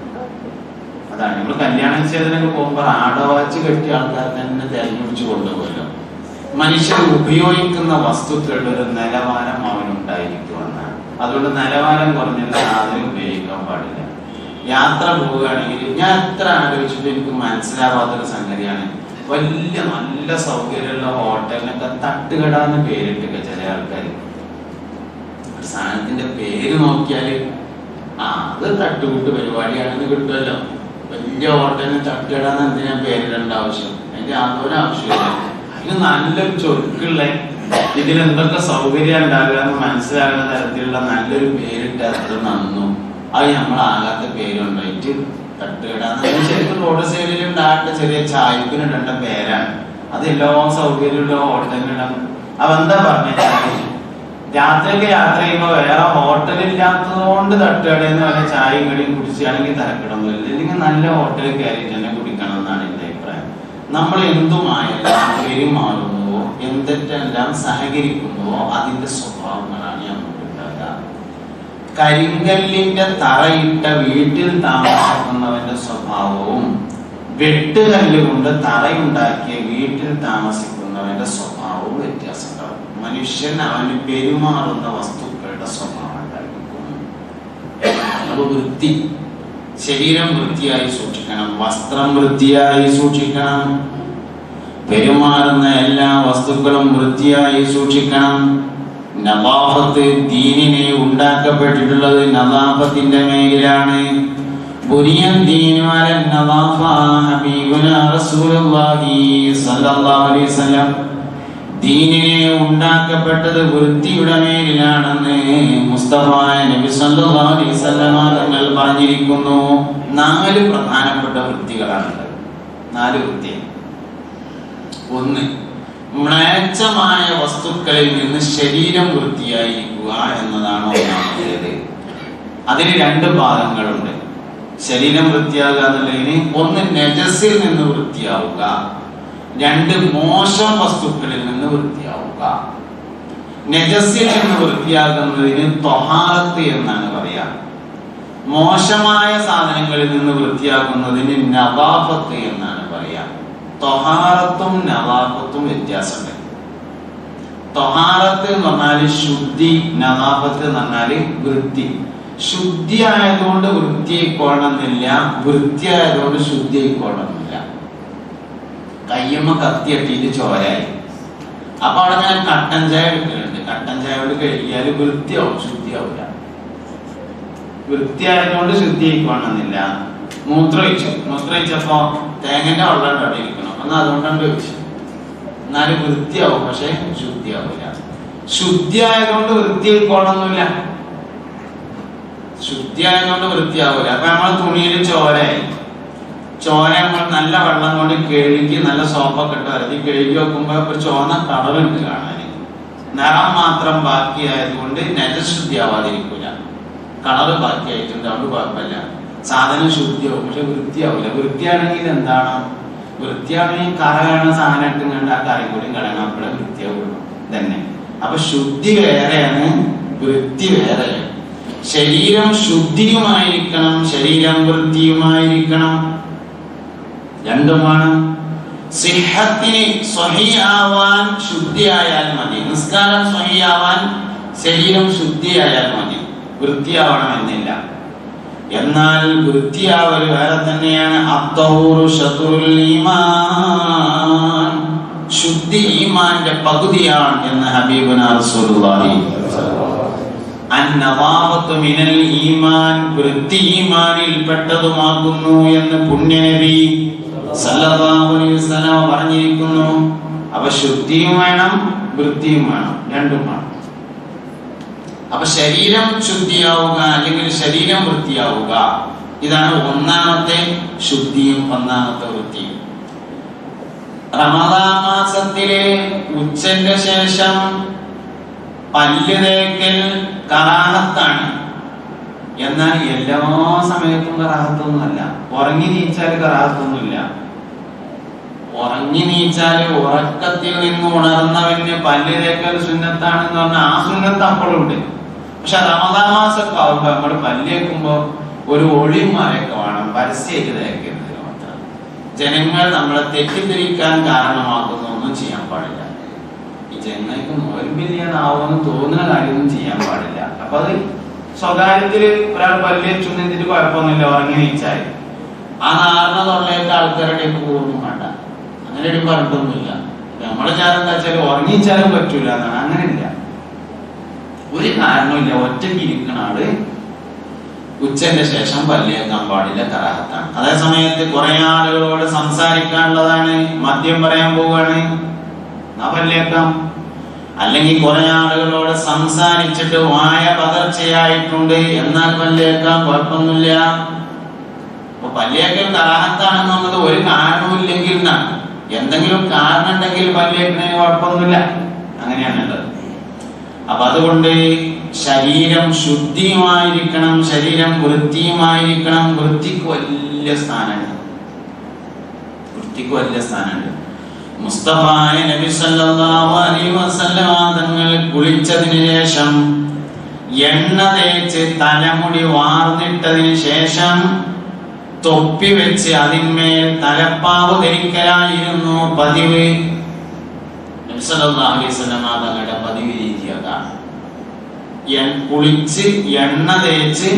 അതാണ് നമ്മൾ കല്യാണ നിശ്ചയത്തിനൊക്കെ പോകുമ്പോൾ ആടവാച്ച് കെട്ടിയ ആൾക്കാർ തന്നെ തെരഞ്ഞെടുത്ത് കൊണ്ടുപോകല്ലോ. മനുഷ്യൻ ഉപയോഗിക്കുന്ന വസ്തുക്കളുടെ ഒരു നിലവാരം അവനുണ്ടായിരിക്കുമെന്നാണ്. അതുകൊണ്ട് നിലവാരം കുറഞ്ഞുള്ള സാധനം ഉപയോഗിക്കാൻ പാടില്ല. യാത്ര പോവുകയാണെങ്കിൽ ഞാൻ എത്ര ആലോചിച്ചിട്ട് എനിക്ക് മനസ്സിലാവാത്തൊരു സംഗതിയാണ്. വലിയ നല്ല സൗകര്യമുള്ള ഹോട്ടലിനൊക്കെ തട്ടുകടാന്ന് പേരിട്ടൊക്കെ ചില ആൾക്കാർ. സാധനത്തിന്റെ പേര് നോക്കിയാല് അത് തട്ടുകൂട്ട് പരിപാടിയാണെന്ന് കിട്ടുമല്ലോ. വലിയ ഹോട്ടലിന് തട്ടുകടാന്ന് എന്തിനാ പേരിടേണ്ട ആവശ്യം? അതിന്റെ യാതൊരു ആവശ്യമില്ല. ഇത് നല്ലൊരു ചൊരുക്കുള്ള, ഇതിലെന്തൊക്കെ സൗകര്യം ഉണ്ടാകുക എന്ന് മനസ്സിലാകുന്ന തരത്തിലുള്ള നല്ലൊരു പേരിട്ട് അത്ര നന്നു. അത് നമ്മളാകാത്ത പേരുണ്ടായിട്ട് തട്ടുകടാന്ന് ശരിക്കും റോഡ് സൈഡിൽ ഉണ്ടാകട്ടെ, ചെറിയ ചായപ്പിനിടേണ്ട പേരാണ്. അത് എല്ലാ സൗകര്യമുള്ള ഹോട്ടലിലിടാം. അപ്പൊ എന്താ പറഞ്ഞാൽ രാത്രിയൊക്കെ യാത്ര ചെയ്യുമ്പോൾ വേറെ ഹോട്ടലില്ലാത്തതുകൊണ്ട് തട്ടുകടയെന്ന് പറഞ്ഞ ചായയും കടിയും കുടിച്ചാണെങ്കിൽ തരക്കിടൊന്നുമില്ല. ഇല്ലെങ്കിൽ നല്ല ഹോട്ടലിൽ കയറിയിട്ട് തന്നെ കുടിക്കണം എന്നാണ് എൻ്റെ അഭിപ്രായം. നമ്മൾ എന്തുമായെല്ലാം പെരുമാറുന്നുവോ, എന്തെല്ലാം സഹകരിക്കുന്നുവോ അതിന്റെ സ്വഭാവങ്ങളാണ് നമുക്കുണ്ടാകുക. കരിങ്കല്ലിന്റെ തറയിട്ട വീട്ടിൽ താമസിക്കുന്നവന്റെ സ്വഭാവവും വെട്ടുകല്ല് കൊണ്ട് തറയുണ്ടാക്കിയ വീട്ടിൽ താമസിക്കുന്നവന്റെ സ്വഭാവവും വ്യത്യാസമുണ്ടാവും. മനുഷ്യൻ അവന് പെരുമാറുന്ന വസ്തുക്കളുടെ സ്വഭാവം ഉണ്ടായിരിക്കും. അപ്പൊ വൃത്തി, ശരീരം വൃത്തിയായി സൂക്ഷിക്കണം, വസ്ത്രം വൃത്തിയായി സൂക്ഷിക്കണം, പെരുമാറുന്ന എല്ലാ വസ്തുക്കളും വൃത്തിയായി സൂക്ഷിക്കണം. നവാഫത്ത്, ദീനിനെ ഉണ്ടാക്കപ്പെട്ടിട്ടുള്ളത് നവാഫത്തിന്റെ മേലിലാണ്. ബുനിയൻ ദീനു അലൻ നവാഫ ഹബീബുനാ റസൂലുള്ളാഹി സ്വല്ലല്ലാഹു അലൈഹി വസല്ലം. ദീനിനെ ഉണ്ടാക്കപ്പെട്ടത് വൃത്തിയുടെ മേലിലാണെന്ന് മുസ്തഫ നബി സല്ലല്ലാഹു അലൈഹി വസല്ലം തങ്ങൾ പറഞ്ഞിരിക്കുന്നു. 4 പ്രധാനപ്പെട്ട വൃത്തികളാണ്. 4 വൃത്തി. 1, മ്ലേച്ഛമായ വസ്തുക്കളിൽ നിന്ന് ശരീരം വൃത്തിയായിരിക്കുക എന്നതാണ് ഒന്നാമത്തേത്. അതിന് 2 ഭാഗങ്ങളുണ്ട്. ശരീരം വൃത്തിയാകുക എന്നുള്ളതിന് 1 നജസിൽ നിന്ന് വൃത്തിയാവുക, 2 മോശം വസ്തുക്കളിൽ നിന്ന് വൃത്തിയാവുക. നജസിൽ നിന്ന് വൃത്തിയാകുന്നതിന് ത്വഹാറത്ത് എന്നാണ് പറയാ. മോശമായ സാധനങ്ങളിൽ നിന്ന് വൃത്തിയാക്കുന്നതിന് നവാഫത്ത് എന്നാണ് പറയാ. ത്വഹാറത്തും നവാഫത്തും വ്യത്യാസമുണ്ട്. ത്വഹാറത്ത് എന്ന് പറഞ്ഞാല് ശുദ്ധി, നവാഫത്ത് എന്ന് പറഞ്ഞാല് വൃത്തി. ശുദ്ധി ആയതുകൊണ്ട് വൃത്തിയായിക്കൊള്ളണമെന്നില്ല, വൃത്തിയായതുകൊണ്ട് ശുദ്ധിയായിക്കൊള്ളണമെന്നില്ല. കയ്യമ്മ കത്തിയട്ടിയിട്ട് ചോരായി, അപ്പൊ അവിടെ ഞാൻ കട്ടൻ ചായ എടുക്കുന്നുണ്ട്. കട്ടൻ ചായ കൊണ്ട് കഴുകിയാല് വൃത്തിയാവും, ശുദ്ധിയാവില്ല. വൃത്തിയായതുകൊണ്ട് ശുദ്ധിയായിക്കൊള്ളണമെന്നില്ല. മൂത്രമൊഴിച്ചപ്പോ തേങ്ങന്റെ വെള്ളം അവിടെ ഇരിക്കണം, എന്നാൽ അതുകൊണ്ടാണ് ഒഴിച്ചു, എന്നാലും വൃത്തിയാവും, പക്ഷെ ശുദ്ധിയാവില്ല. ശുദ്ധിയായതുകൊണ്ട് വൃത്തിയായിക്കൊള്ളണമെന്നില്ല, ശുദ്ധിയായതുകൊണ്ട് വൃത്തിയാവില്ല. അപ്പൊ നമ്മളെ തുണിയിൽ ചോരയായി, ചോര നമ്മൾ നല്ല വെള്ളം കൊണ്ട് കഴുകി നല്ല സോപ്പൊക്കെ ഇട്ട് വരതി കഴുകി വെക്കുമ്പോ ഒരു ചോന്ന കളറുണ്ട് കാണാൻ. നിറം മാത്രം ബാക്കിയായതുകൊണ്ട് നജശുദ്ധിയാവാതിരിക്കൂല, കളറ് ബാക്കിയായിട്ടുണ്ട്, അതുകൊണ്ട് കുഴപ്പമില്ല, സാധനം ശുദ്ധിയാവും, പക്ഷെ വൃത്തിയാവില്ല. വൃത്തിയാണെങ്കിൽ എന്താണ്? വൃത്തിയാണെങ്കിൽ കറ കാണുന്ന സാധനം ഇട്ടുകൊണ്ട് ആ കറി കൂടി കളയണം, അപ്പോഴേ വൃത്തിയാവുള്ളൂ തന്നെ. അപ്പൊ ശുദ്ധി വേറെയാണ്, വൃത്തി വേറെയാണ്. ശരീരം ശുദ്ധിയുമായിരിക്കണം, ശരീരം വൃത്തിയുമായിരിക്കണം, രണ്ടുമാണ്. സിഹത്തിന് സ്വഹിയാവാൻ ശുദ്ധിയായാൽ മതി, നിസ്കാരം സ്വഹിയാവാൻ ശരീരം ശുദ്ധിയായാൽ മതി, വൃത്തിയാവണം എന്നില്ല. എന്നാൽ വൃത്തിയാവൽ വേറെ തന്നെയാണ്. അത്തഹൂറു ശത്രുൽ ഈമാൻ, ശുദ്ധി ഈമാന്റെ പകുതിയാണ് എന്ന് ഹബീബുനാ റസൂലുള്ളാഹി. അന്നവാവത്തു മിനൽ ഈമാൻ, വൃത്തി ഈമാനിൽ പെട്ടതുമാകുന്നു എന്ന് പുണ്യനബി സല്ലല്ലാഹു അലൈഹി വസല്ലം പറഞ്ഞിരിക്കുന്നു. അപ്പൊ ശുദ്ധിയും വേണം, വൃത്തിയും വേണം, രണ്ടും വേണം. അപ്പൊ ശരീരം ശുദ്ധിയാവുക അല്ലെങ്കിൽ ശരീരം വൃത്തിയാവുക, ഇതാണ് ഒന്നാമത്തെ ശുദ്ധിയും ഒന്നാമത്തെ വൃത്തിയും. റമദാൻ മാസത്തിലെ ഉച്ചന്റെ ശേഷം പല്ല് തേക്കൽ കറാഹത്താണ്. എന്നാൽ എല്ലാ സമയത്തും കറാഹത്തൊന്നുമല്ല. ഉറങ്ങി നീച്ചാൽ കറാഹത്തൊന്നുമില്ല. ഉറങ്ങി നീച്ചാല് ഉറക്കത്തിൽ നിന്ന് ഉണർന്നവന് പല്ല് തേക്കൽ സുന്നത്താണെന്ന് പറഞ്ഞാൽ ആ സുന്നത്ത് അപ്പോഴുണ്ട്. പക്ഷെ റമദാൻ മാസമൊക്കെ ആവുമ്പോ നമ്മൾ പല്ല് തേക്കുമ്പോ ഒരു ഒളിമറയൊക്കെ വേണം, പരസ്യമായിട്ട് തേക്കരുത്. ജനങ്ങൾ നമ്മളെ തെറ്റിദ്ധരിക്കാൻ കാരണമാക്കുന്ന ഒന്നും ചെയ്യാൻ പാടില്ല. ഈ ജനങ്ങൾക്ക് നോർബിലിയാണാവുമെന്ന് തോന്നുന്ന കാര്യമൊന്നും ചെയ്യാൻ പാടില്ല. അപ്പൊ അത് സ്വകാര്യത്തില് ഒരാൾ പല്ല് തേച്ചുന്നിട്ട് കുഴപ്പമൊന്നുമില്ല, ഉറങ്ങി നീച്ചാൽ ആ നാർന്ന തൊള്ളയൊക്കെ ആൾക്കാരുടെ പോകുന്നു വേണ്ട, അങ്ങനെ ഒരു പറഞ്ഞിട്ടൊന്നുമില്ല. നമ്മളെ ചാരം എന്താ വെച്ചാൽ ഉറങ്ങിച്ചാലും പറ്റൂല എന്നാണ്. അങ്ങനെയില്ല, ഒരു കാരണമില്ല. ഒറ്റയ്ക്ക് ഇരിക്കണ ആള് ഉച്ചന്റെ ശേഷം പല്ല് തേക്കാൻ പാടില്ല, കറാഹത്താണ്. അതേ സമയത്ത് കുറെ ആളുകളോട് സംസാരിക്കാനുള്ളതാണ്, മദ്യം പറയാൻ പോവുകയാണ്, എന്നാ പല്ലേക്കാം. അല്ലെങ്കിൽ കുറെ ആളുകളോട് സംസാരിച്ചിട്ട് വായ പതർച്ചയായിട്ടുണ്ട്, എന്നാൽ പല്ലേക്കാം, കുഴപ്പമൊന്നുമില്ല. അപ്പൊ പല്ലേക്കൽ കറാഹത്താണെന്നുള്ളത് ഒരു കാരണമില്ലെങ്കിൽ എന്നാണ്. എന്തെങ്കിലും കാരണം ഉണ്ടെങ്കിൽ പല്ലേക്കുന്നതിന് കുഴപ്പമൊന്നുമില്ല, അങ്ങനെയാണുള്ളത്. അപ്പൊ അതുകൊണ്ട് ശരീരം ശുദ്ധിയുമായിരിക്കണം, ശരീരം വൃത്തിയുമായിരിക്കണം. വൃത്തിക്ക് വലിയ സ്ഥാനമുണ്ട്, വൃത്തിക്ക് വലിയ സ്ഥാനമുണ്ട്. മുസ്തഫായ നബി സല്ലല്ലാഹു അലൈഹി വസല്ലം തങ്ങൾ കുളിച്ചതിന് ശേഷം എണ്ണ തേച്ച് തലമുടി വാർന്നിട്ടതിന് ശേഷം തൊപ്പി വെച്ച് അതിന്മേൽ തലപ്പാവ് ധരിക്കലായിരുന്നു പതിവ്. നബി സല്ലല്ലാഹു അലൈഹി വസല്ലം തങ്ങളുടെ പതിവ് രീതി അതാണ്. കുളിച്ച് എണ്ണ തേച്ച്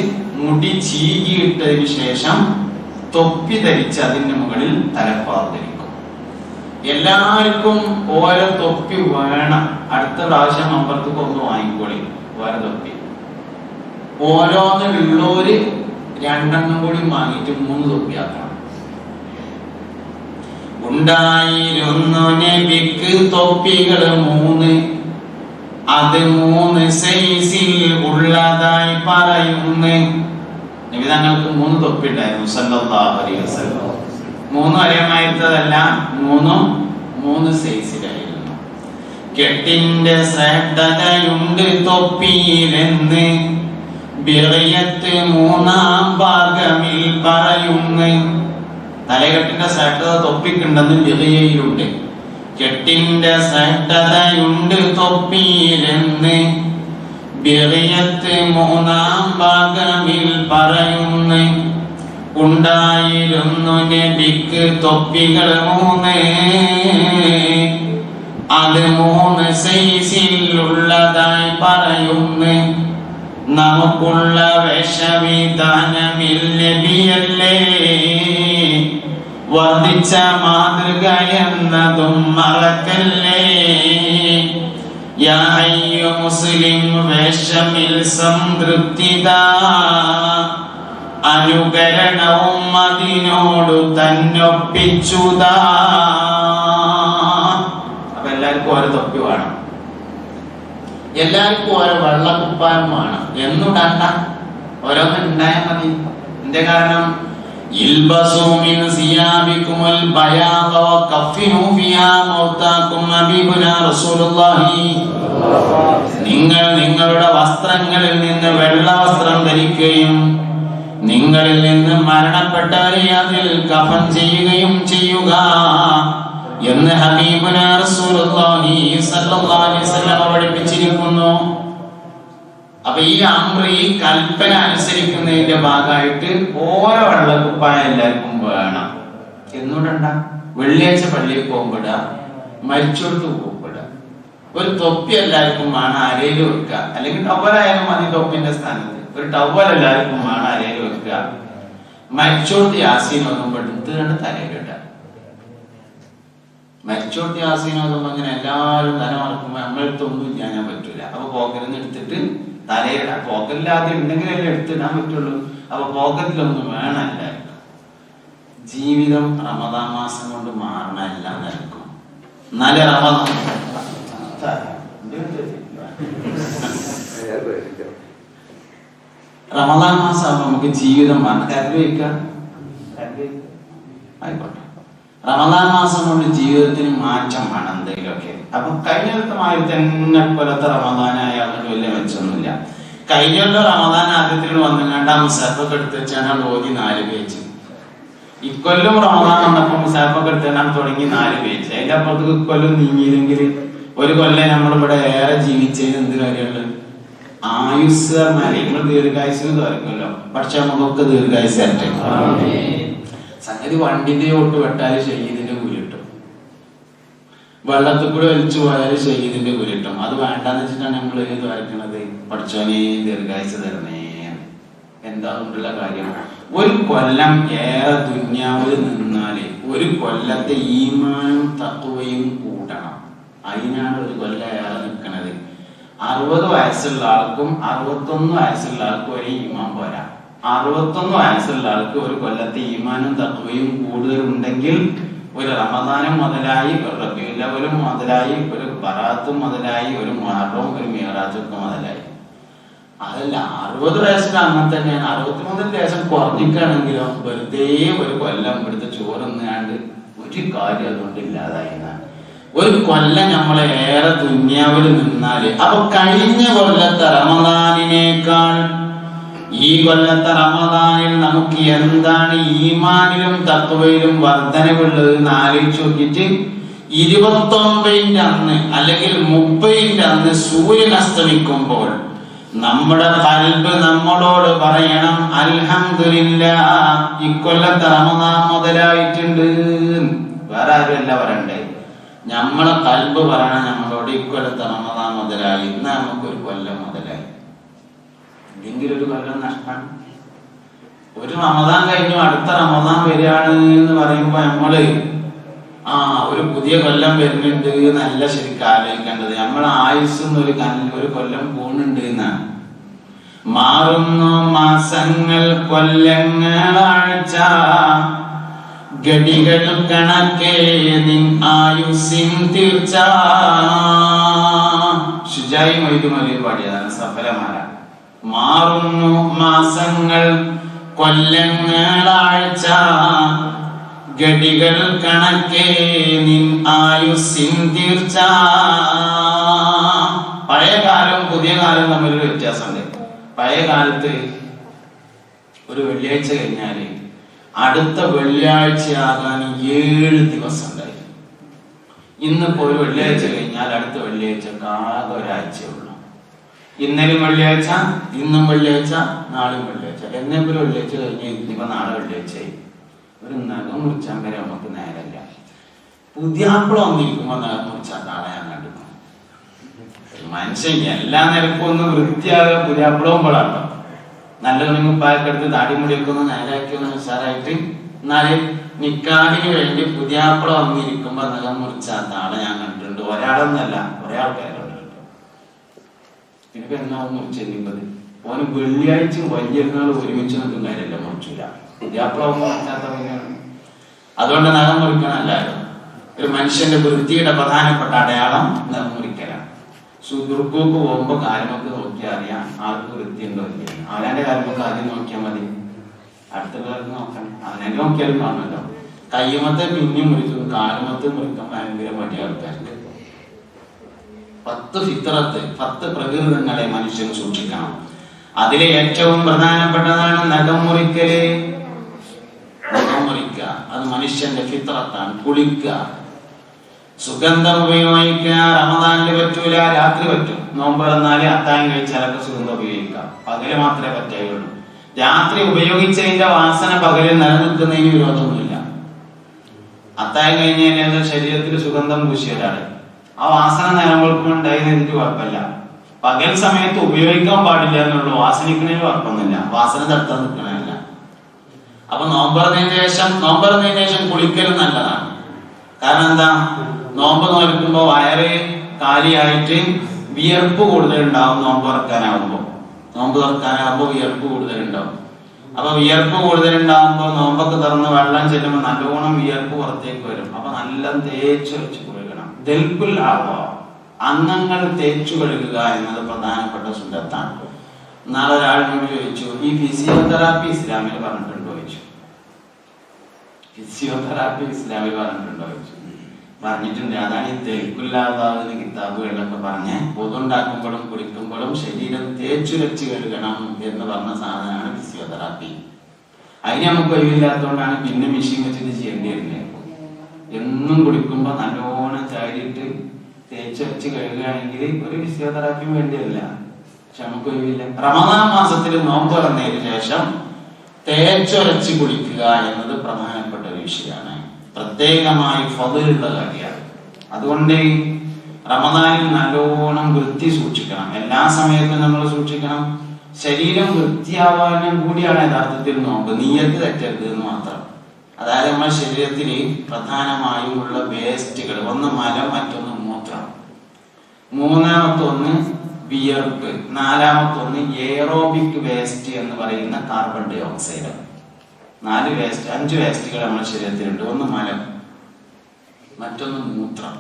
മുടി ചീകിയിട്ടതിന് ശേഷം തൊപ്പി ധരിച്ച് അതിന്റെ മുകളിൽ തലപ്പാവ് ധരിക്കും. എല്ലാവർക്കും ഓരോ തൊപ്പി വേണം. അടുത്ത പ്രാവശ്യം അപ്പുറത്തേക്ക് ഒന്ന് വാങ്ങിക്കോളി ഓരോ തൊപ്പി. ഓരോന്നുള്ളവര് 2 കൂടി വാങ്ങിയിട്ട് 3 തൊപ്പിയാക്കണം. ഉണ്ടായിരുന്നു നബിക്ക് തൊപ്പികൾ 3, അത് 3 സൈസിൽ ഉള്ളതായി പറയുന്നു. നബി തങ്ങൾക്ക് 3 തൊപ്പി ഉണ്ടായിരുന്നു സല്ലല്ലാഹു അലൈഹി വസല്ലം. 3 ഒരേമായിട്ടതല്ല, 3 സൈസിലായിരുന്നു. കെട്ടിന്റെ ശ്രേഷ്ഠതയുണ്ട് തൊപ്പിയിലെന്ന് ബിറിയത്ത് 3-ാം ഭാഗമിൽ പറയുന്നു. തലകെട്ടിന്റെ ശ്രേഷ്ഠത തൊപ്പിക്കുണ്ടെന്ന് ബിറിയയിലുണ്ട്. കെട്ടിന്റെ ശ്രേഷ്ഠതയുണ്ട് തൊപ്പിയിലെന്ന് ബിറിയത്ത് 3-ാം ഭാഗമിൽ പറയുന്നു. ഉണ്ടായിരുന്നു നബിക്ക് തൊപ്പികൾ 3, അത് 3 സൈസിൽ ഉള്ളതായി പറയുന്നു. നമുക്കുള്ള വേഷവിധാനമിൽ നബിയല്ലേ വർദ്ധിച്ച മാതൃക എന്നതും മറക്കല്ലേ. യാ അയ്യോ മുസ്ലിം വേഷമിൽ സംതൃപ്തിത, അനുകരണവും അതിനോട് തന്നൊപ്പിച്ചുതാ. അപ്പൊ എല്ലാവർക്കും ഓരോ തൊപ്പി വേണം, എല്ലാവർക്കും ഓരോ വെള്ളക്കുപ്പായം വേണം. എന്നുടണ്ട, ഓരോന്ന് ഉണ്ടായാൽ മതി. എന്റെ കാരണം ഇൽബസു മിൻ സിയാബികുമുൽ ബയാദ വകഫിനു ഫിഹാ മൗതാകും ഹബീബുനാ റസൂലുള്ളാഹി. നിങ്ങൾ നിങ്ങളുടെ വസ്ത്രങ്ങളിൽ നിന്ന് വെള്ള വസ്ത്രം ധരിക്കുകയും നിങ്ങളിൽ നിന്ന് മരണപ്പെട്ടവരെ അതിൽ കഫൻ ചെയ്യുകയും ചെയ്യുക എന്ന് ഹബീബുനാ റസൂലുള്ളാഹി സ്വല്ലല്ലാഹു അലൈഹി വസല്ലം പഠിപ്പിച്ചിരിക്കുന്നു. അപ്പൊ ഈ അംറ്, ഈ കൽപ്പന അനുസരിക്കുന്നതിന്റെ ഭാഗമായിട്ട് ഓരോ വെള്ളക്കുപ്പായം എല്ലാവർക്കും വേണം. എന്നുകൊണ്ട വെള്ളിയാഴ്ച പള്ളിയിൽ പോകുമ്പോഴാ, മരിച്ചോടത്ത് പോകുമ്പോഴാ ഒരു തൊപ്പി എല്ലാവർക്കും വേണം, അരയിൽ വെക്കുക. അല്ലെങ്കിൽ ടവലായാലും മതി തൊപ്പിന്റെ സ്ഥാനത്ത്. ഒരു ടവൽ എല്ലാവർക്കും വേണം, അരയിൽ വെക്കുക. മരിച്ചോടത്ത് യാസീൻ ഓതുമ്പോൾ എടുത്തുകൊണ്ട് തലയിലിട്ട. മരിച്ചോടത്ത് യാസീൻ ഓതുമ്പോ അങ്ങനെ എല്ലാവരും തല മറക്കുമ്പോ നമ്മളെടുത്തൊന്നും ചെയ്യാൻ പറ്റൂല. അപ്പൊ പോക്കറ്റിൽ നിന്ന് എടുത്തിട്ട് തലയിടാം. പോക്കറ്റിൽ ആദ്യം ഉണ്ടെങ്കിലല്ലേ എടുത്തിടാൻ പറ്റുള്ളൂ. അപ്പൊ പോക്കറ്റിലൊന്നും വേണം എല്ലാവർക്കും. ജീവിതം റമദാൻ മാസം കൊണ്ട് മാറണല്ല നിൽക്കും. നല്ല റമദാൻ മാസം ആകുമ്പോ നമുക്ക് ജീവിതം മാറണം. കരുതി വയ്ക്കാം, ആയിക്കോട്ടെ. റമദാൻ മാസം കൊണ്ട് ജീവിതത്തിന് മാറ്റം വേണം എന്തെങ്കിലുമൊക്കെ. അപ്പൊ കഴിഞ്ഞത്തെ മാതിരി തന്നെ കൊല്ലത്തെ റമദാനായ അതിന് വലിയ മെച്ചൊന്നുമില്ല. കഴിഞ്ഞ റമദാൻ ആദ്യത്തിൽ വന്നു കണ്ടാ മുസാഫൊക്കെ എടുത്ത് വെച്ചാൽ ഓതി 4 പേജ്. ഇക്കൊല്ലും റമദാൻ വന്നപ്പോ മുസാഫൊക്കെ എടുത്താൽ തുടങ്ങി 4 പേജ്. അതിന്റെ അപ്പുറത്തേക്ക് ഇക്കൊല്ലം നീങ്ങിയില്ലെങ്കിൽ ഒരു കൊല്ലം നമ്മളിവിടെ ഏറെ ജീവിച്ചതിന് എന്ത് കാര്യമുള്ളത്? ആയുസ് നിങ്ങൾ ദീർഘായുസിന് തോരക്കുമല്ലോ, പക്ഷെ നമുക്കൊക്കെ ദീർഘായുസ് തരട്ടെ. സംഗതി വണ്ടിന്റെ ഒട്ട് വെട്ടാല് ഷഹീദിന്റെ കൂലി കിട്ടും, വെള്ളത്തിൽ കൂടെ വലിച്ചു പോയാല് ഷഹീദിന്റെ കൂലി കിട്ടും. അത് വേണ്ടാന്ന് വെച്ചിട്ടാണ് നമ്മൾ ഏത് വരയ്ക്കണത്? പഠിച്ചോനെ ദീർഘായുസ് തരണേ. എന്താ കൊണ്ടുള്ള കാര്യം? ഒരു കൊല്ലം ഏറെ ദുന്യാവിൽ നിന്നാല് ഒരു കൊല്ലത്തെ ഈമാനും തഖ്വയും കൂട്ടണം. അതിനാണ് ഒരു കൊല്ലം ഏറെ നിൽക്കണത്. 60 വയസ്സുള്ള ആൾക്കും 61 വയസ്സുള്ള ആൾക്കും ഒരേ ഈമാൻ പോരാ. 61 വയസ്സുള്ള ആൾക്ക് ഒരു കൊല്ലത്തെ ഈമാനും തഖ്വയും കൂടുതലുണ്ടെങ്കിൽ ഒരു റമദാനും മുതലായി, ഒരു റബീഉൽ അവ്വലും മുതലായി, ഒരു ബറാത്തും മുതലായി, ഒരു മുഹറവും ഒരു മിഅ്റാജും ഒക്കെ മുതലായി. അതല്ല 60 വയസ്സിന് അങ്ങനെ തന്നെയാണ്. 63 ലേശം കുറഞ്ഞിക്കാണെങ്കിലോ വെറുതെ ഒരു കൊല്ലം ഇവിടുത്തെ ചോറുന്നാണ്ട് ഒരു കാര്യം അതുകൊണ്ട് ഇല്ലാതായി. ഒരു കൊല്ലം നമ്മളെ ഏറെ ദുനിയാവിൽ നിന്നാല് അപ്പൊ കഴിഞ്ഞ കൊല്ലത്തെ റമദാനിനേക്കാൾ ഈ കൊല്ലത്തെ റമദാനിൽ നമുക്ക് എന്താണ് ഈമാനിലും തഖ്വയിലും വർധനവുള്ളത് എന്ന് ആലോചിച്ച് നോക്കിയിട്ട് 29 അന്ന് അല്ലെങ്കിൽ 30 അന്ന് സൂര്യൻ അസ്തമിക്കുമ്പോൾ നമ്മുടെ ഖൽബ് നമ്മളോട് പറയണം അൽഹംദുലില്ലാഹ് ഇക്കൊല്ലത്തെ റമദാൻ മുതലായിട്ടുണ്ട്. വേറെ ആരുമല്ല പറയണ്ടേ, നമ്മളെ ഖൽബ് പറയണം നമ്മളോട് ഇക്കൊല്ലത്തെ റമദാൻ മുതലായി. ഇന്ന് നമുക്കൊരു കൊല്ലം മുതലായി. എന്തെങ്കിലും ഒരു കൊല്ലം നഷ്ടമാണ്. ഒരു റമദാൻ കഴിഞ്ഞു അടുത്ത റമദാൻ വരികയാണ് എന്ന് പറയുമ്പോ നമ്മള് ഒരു പുതിയ കൊല്ലം വരുന്നുണ്ട് നല്ല ശരിക്കും ആലോചിക്കേണ്ടത്. നമ്മളെ ആയുസ്സെന്ന് ഒരു കൊല്ലം പോകുന്നുണ്ട് എന്നാണ്. മാറുന്നു മാസങ്ങൾ കൊല്ലങ്ങളാഴ്ച ഗടികൾ കണക്കേ നിൻ ആയുസ്സിൻ തീർച്ച. ഷുജായി മൊയ്തും അലി പാടിയതാണ് സഫലമാല. മാറുന്നു മാസങ്ങൾ കൊല്ലങ്ങളാഴ്ച ഗടികൾ കണക്കേ നിൻ ആയുസ്സിൻ തീർച്ച. പഴയ കാലവും പുതിയ കാലവും തമ്മിലൊരു വ്യത്യാസമുണ്ട്. പഴയ കാലത്ത് ഒരു വെള്ളിയാഴ്ച കഴിഞ്ഞാല് അടുത്ത വെള്ളിയാഴ്ചയാകാൻ 7 ദിവസം ഉണ്ടായി. ഇന്നിപ്പോ ഒരു വെള്ളിയാഴ്ച കഴിഞ്ഞാൽ അടുത്ത വെള്ളിയാഴ്ചക്ക് ആകെ ഒരാഴ്ചയുള്ളൂ. ഇന്നലെ വെള്ളിയാഴ്ച, ഇന്നും വെള്ളിയാഴ്ച, നാളെയും വെള്ളിയാഴ്ച. എന്നൊരു വെള്ളിയാഴ്ച കഴിഞ്ഞ് ഇന്നിപ്പോ നാളെ വെള്ളിയാഴ്ചയായി. ഒരു നഖം മുറിച്ചാൻ വരെ നമുക്ക് നേരല്ല. പുതിയാപ്പിളം വന്നിരിക്കുമ്പോ നഖം മുറിച്ചാൽ നാളെ ഞാൻ കണ്ടു. മനുഷ്യൻ എല്ലാ നിരക്കും ഒന്ന് വൃത്തിയാകുക പുതിയാപ്പിളവുമ്പോഴാണ്. നല്ല തുണിപ്പായക്കെടുത്ത് താടിമുടിയൊക്കെ ഒന്ന് നേരാക്കി ഒന്ന് ഉഷാറായിട്ട് എന്നാല് നിക്കാഹിന് വേണ്ടി പുതിയാപ്പിളം വന്നിരിക്കുമ്പോ നഖം മുറിച്ചാൽ നാളെ ഞാൻ കണ്ടിട്ടുണ്ട്. ഒരാളൊന്നല്ല, കുറെ ആൾക്കാരെ കണ്ടിട്ടുണ്ട്. പിന്നെ എന്നാ മുറിച്ചെല്ലുമ്പത് ഓന് വെള്ളിയാഴ്ചയും വലിയൊരുനാൾ ഒരുമിച്ച് നിൽക്കും കാര്യമല്ല, മുറിച്ചില്ല. പുതിയാപ്പിളം മുറിച്ചാത്ത പിന്നെയാണ്. അതുകൊണ്ട് നഖം മുറിക്കണമല്ലായിരുന്നു. ഒരു മനുഷ്യന്റെ വൃത്തിയുടെ പ്രധാനപ്പെട്ട അടയാളം നഖം മുറിക്കലാണ്. സുദുർഗോക്ക് പോകുമ്പോ കാലുമൊക്കെ നോക്കിയാൽ അറിയാം ആൾക്ക് വൃത്തി ഉണ്ടോ ഇല്ല. അവനാന്റെ കാലുമൊക്കെ ആദ്യം നോക്കിയാൽ മതി, അടുത്തുള്ളവർക്ക് നോക്കണം. അവനെ നോക്കിയാലും കാണുമല്ലോ. കയ്യുമത്തെ പിന്നെയും മുറിക്കും, കാലുമത്തെ മുറിക്കാൻ ഭയങ്കര മടിയ ആൾക്കാർക്ക്. 10 ഫിത്രത്ത് 10 പ്രകൃതങ്ങളെ മനുഷ്യൻ സൂക്ഷിക്കണം. അതിലെ ഏറ്റവും പ്രധാനപ്പെട്ടതാണ് നഖം മുറിക്കല്. നഖം മുറിക്കുക അത് മനുഷ്യന്റെ ഫിത്രത്താണ്. കുളിക്കുക, സുഗന്ധം ഉപയോഗിക്കുക. റമദാനില് പറ്റൂല, രാത്രി പറ്റും. നോമ്പ് തുറന്നാല് അത്താഴം കഴിച്ചാലൊക്കെ സുഗന്ധം ഉപയോഗിക്കാം. പകല് മാത്രമേ പറ്റുകയുള്ളൂ. രാത്രി ഉപയോഗിച്ചതിന്റെ വാസന പകല് നിലനിൽക്കുന്നതിന് വിരോധമൊന്നുമില്ല. അത്താഴം കഴിഞ്ഞാൽ ശരീരത്തിൽ സുഗന്ധം പൂശിയതാണ്. ആ വാസന നേരങ്ങൾക്കും ഉണ്ടായിരുന്നിട്ട് കുഴപ്പമില്ല. പകൽ സമയത്ത് ഉപയോഗിക്കാൻ പാടില്ല എന്നുള്ളൂ. വാസനിക്കുന്നതിന് കുഴപ്പമൊന്നുമില്ല, വാസന തടുത്താൻ നിൽക്കണമല്ല. അപ്പൊ നോമ്പ് തുറന്നതിന് ശേഷം കുളിക്കലും നല്ലതാണ്. കാരണം എന്താ, നോമ്പ് നോൽക്കുമ്പോ വയറ് കാലിയായിട്ട് വിയർപ്പ് കൂടുതലുണ്ടാവും. നോമ്പ് തുറക്കാനാവുമ്പോ വിയർപ്പ് കൂടുതലുണ്ടാവും. അപ്പൊ വിയർപ്പ് കൂടുതലുണ്ടാവുമ്പോ നോമ്പൊക്കെ തുറന്ന് വെള്ളം ചെല്ലുമ്പോ നല്ലോണം വിയർപ്പ് പുറത്തേക്ക് വരും. അപ്പൊ നല്ല തേച്ച് വെച്ച് കുളിക്കണം. ദൽകുൽ ആവോ, അംഗങ്ങൾ തേച്ചു കഴുകുക എന്നത് പ്രധാനപ്പെട്ട സുന്നത്താണ്. നാളെ ഒരാളിനോട് ചോദിച്ചു, ഈ ഫിസിയോതെറാപ്പി ഇസ്ലാമിൽ പറഞ്ഞിട്ടുണ്ടോ ചോദിച്ചു. ഫിസിയോതെറാപ്പി ഇസ്ലാമിൽ പറഞ്ഞിട്ടുണ്ടോ ചോദിച്ചു. പറഞ്ഞിട്ടുണ്ട്. അതാണ് ഈ തെൽക്കുല്ലാതാവുന്ന കിതാബുകളിലൊക്കെ പറഞ്ഞ് പൊതുണ്ടാക്കുമ്പോഴും കുടിക്കുമ്പോഴും ശരീരം തേച്ചു വെച്ച് കഴുകണം എന്ന് പറഞ്ഞ സാധനമാണ് ഫിസിയോതെറാപ്പി. അതിന് നമുക്ക് ഒഴിവില്ലാത്തതുകൊണ്ടാണ് പിന്നെ മെഷീൻ വെച്ചിട്ട് ചെയ്യേണ്ടി വരുന്നത്. എന്നും കുടിക്കുമ്പോ നല്ലോണം ചാരിയിട്ട് തേച്ച് വെച്ച് കഴുകുകയാണെങ്കിൽ ഒരു ഫിസിയോതെറാപ്പിയും വേണ്ടിയല്ല. പക്ഷെ നമുക്ക് ഒഴിവില്ല. റമദാൻ മാസത്തിൽ നോമ്പ് തുറന്നതിന് ശേഷം തേച്ചൊരച്ച് കുടിക്കുക എന്നത് പ്രധാനപ്പെട്ട ഒരു വിഷയമാണ്. പ്രത്യേകമായി ഫضലുള്ള കാര്യമാണ്. അതുകൊണ്ട് റമദാനിൽ നല്ലോണം വൃത്തി സൂക്ഷിക്കണം. എല്ലാ സമയത്തും നമ്മൾ സൂക്ഷിക്കണം. ശരീരം വൃത്തിയാവാനും കൂടിയാണ് യഥാർത്ഥത്തിൽ നോമ്പ്. നിയ്യത്ത് തെറ്റരുത് എന്ന് മാത്രം. അതായത് നമ്മുടെ ശരീരത്തിൽ പ്രധാനമായും ഉള്ള വേസ്റ്റുകൾ, ഒന്ന് മലം, മറ്റൊന്ന് മൂത്രം, മൂന്നാമത്തൊന്ന് വിയർപ്പ്, നാലാമത്തൊന്ന് എയറോബിക് വേസ്റ്റ് എന്ന് പറയുന്ന കാർബൺ ഡൈ ഓക്സൈഡ്. 5 വേസ്റ്റുകൾ നമ്മുടെ ശരീരത്തിലുണ്ട്. ഒന്ന് മലം, മറ്റൊന്ന് മൂത്രം,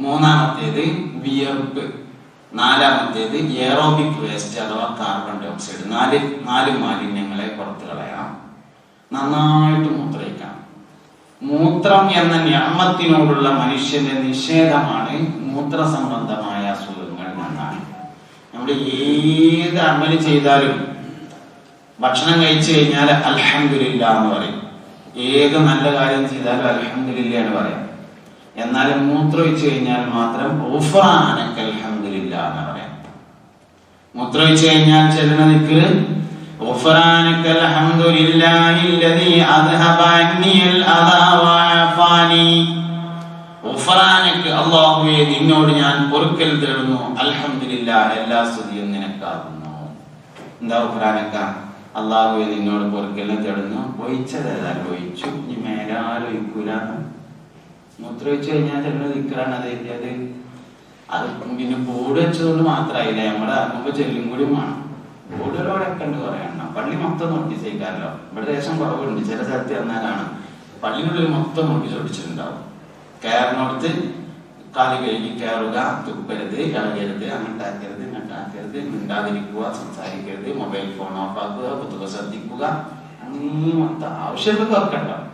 മൂന്നാമത്തേത് വിയർപ്പ്, നാലാമത്തേത് എയറോബിക് വേസ്റ്റ് അഥവാ കാർബൺ ഡൈ ഓക്സൈഡ്. നാല് മാലിന്യങ്ങളെ പുറത്തു കളയണം. നന്നായിട്ട് മൂത്രയിക്കണം. മൂത്രം എന്ന നിഅമത്തിനോടുള്ള മനുഷ്യന്റെ നിഷേധമാണ് മൂത്ര സംബന്ധമായ അസുഖങ്ങൾ എന്നാണ്. നമ്മൾ ഏത് അമല് ചെയ്താലും ഭക്ഷണം കഴിച്ചു കഴിഞ്ഞാൽ അൽഹംദുലില്ലാ എന്ന് പറയും. ഏത് നല്ല കാര്യം ചെയ്താലും അൽഹംദുലില്ലാ എന്ന് പറയാം. എന്നാൽ മൂത്രമൊഴിച്ചു കഴിഞ്ഞാൽ മാത്രം ഗുഫ്രാനക അൽഹംദുലില്ലാ എന്ന് പറയാം. മൂത്രമൊഴിച്ചു കഴിഞ്ഞാൽ ചെല്ലുന്ന ദിക്ർ ഗുഫ്രാനക അൽഹംദുലില്ലാഹില്ലദീ അദ്ഹബ അന്നിൽ അദാ വഅഫാനി. ഗുഫ്രാനക അല്ലാഹുവേ നിന്നോട് ഞാൻ പൊറുക്കൽ തേടുന്നു, അൽഹംദുലില്ലാ എല്ലാ സ്തുതിയും നിനക്കാകുന്നു. എന്താ ഗുഫ്രാനക? അല്ലാഹുവേ നിന്നോട് പൊറുക്കലിനെ തേടുന്നു. ഒഴിച്ചത് ഏതായാലും ഒഴിച്ചു, ഇനി മേലാലും ഒഴിക്കൂലെന്ന്. മൂത്രമൊഴിച്ചു കഴിഞ്ഞാൽ ചെല്ലുന്ന ദിക്റാണ് അത് പിന്നെ ബോർഡ് വെച്ചതുകൊണ്ട് മാത്രമായില്ല, നമ്മൾ ഇറങ്ങുമ്പോ ചെല്ലും കൂടി വേണം. ബോർഡുകളോടൊക്കെ ഉണ്ട് കുറെ എണ്ണം. പള്ളി മൊത്തം നോട്ടീസ് ചെയ്യിക്കാമല്ലോ. ഇവിടെ ദേശം കുറവുണ്ട്, ചില സ്ഥലത്ത് എന്നാൽ കാണാം പള്ളിനുള്ളിൽ മൊത്തം നോട്ടീസ് ഒടിച്ചിട്ടുണ്ടാവും. കയറിനോടത്ത് കാല് കഴുകി കയറുക, തുപ്പരുത്, ഇളകരുത്, അങ്ങോട്ടാക്കരുത്, ഇങ്ങോട്ടാക്കരുത്, മിണ്ടാതിരിക്കുക, സംസാരിക്കരുത്, മൊബൈൽ ഫോൺ ഓഫ് ആക്കുക, പുസ്തകം ശ്രദ്ധിക്കുക, അങ്ങനെ മൊത്തം ആവശ്യമുള്ളതൊക്കെ ഉണ്ടാവും.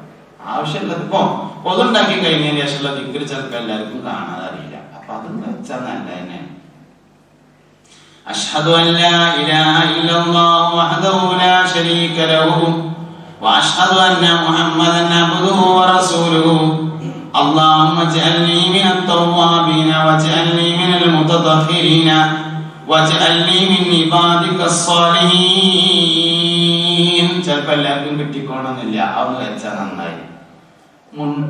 ആവശ്യമുള്ളത് ഇപ്പൊ പൊതുണ്ടാക്കി കഴിഞ്ഞതിന് ശേഷമുള്ള ദിക്ർ ചിലപ്പോൾ എല്ലാവർക്കും കാണാതെ അറിയില്ല. അപ്പൊ അതൊന്നും വെച്ചാൽ നല്ല തന്നെ. അശ്ഹദു അൻ ലാ ഇലാഹ ഇല്ലല്ലാഹു വഹ്ദഹു ലാ ശരീക ലഹു വഅശ്ഹദു അന്ന മുഹമ്മദൻ അബ്ദുഹു വറസൂലുഹു اللهم اجعلني من التوابين واجعلني من المتطهرين واجعلني من عبادك الصالحين. ചിലപ്പോൾ എല്ലാവർക്കും കിട്ടിക്കോണമെന്നില്ല, അതൊന്ന് വെച്ചാൽ നന്നായി.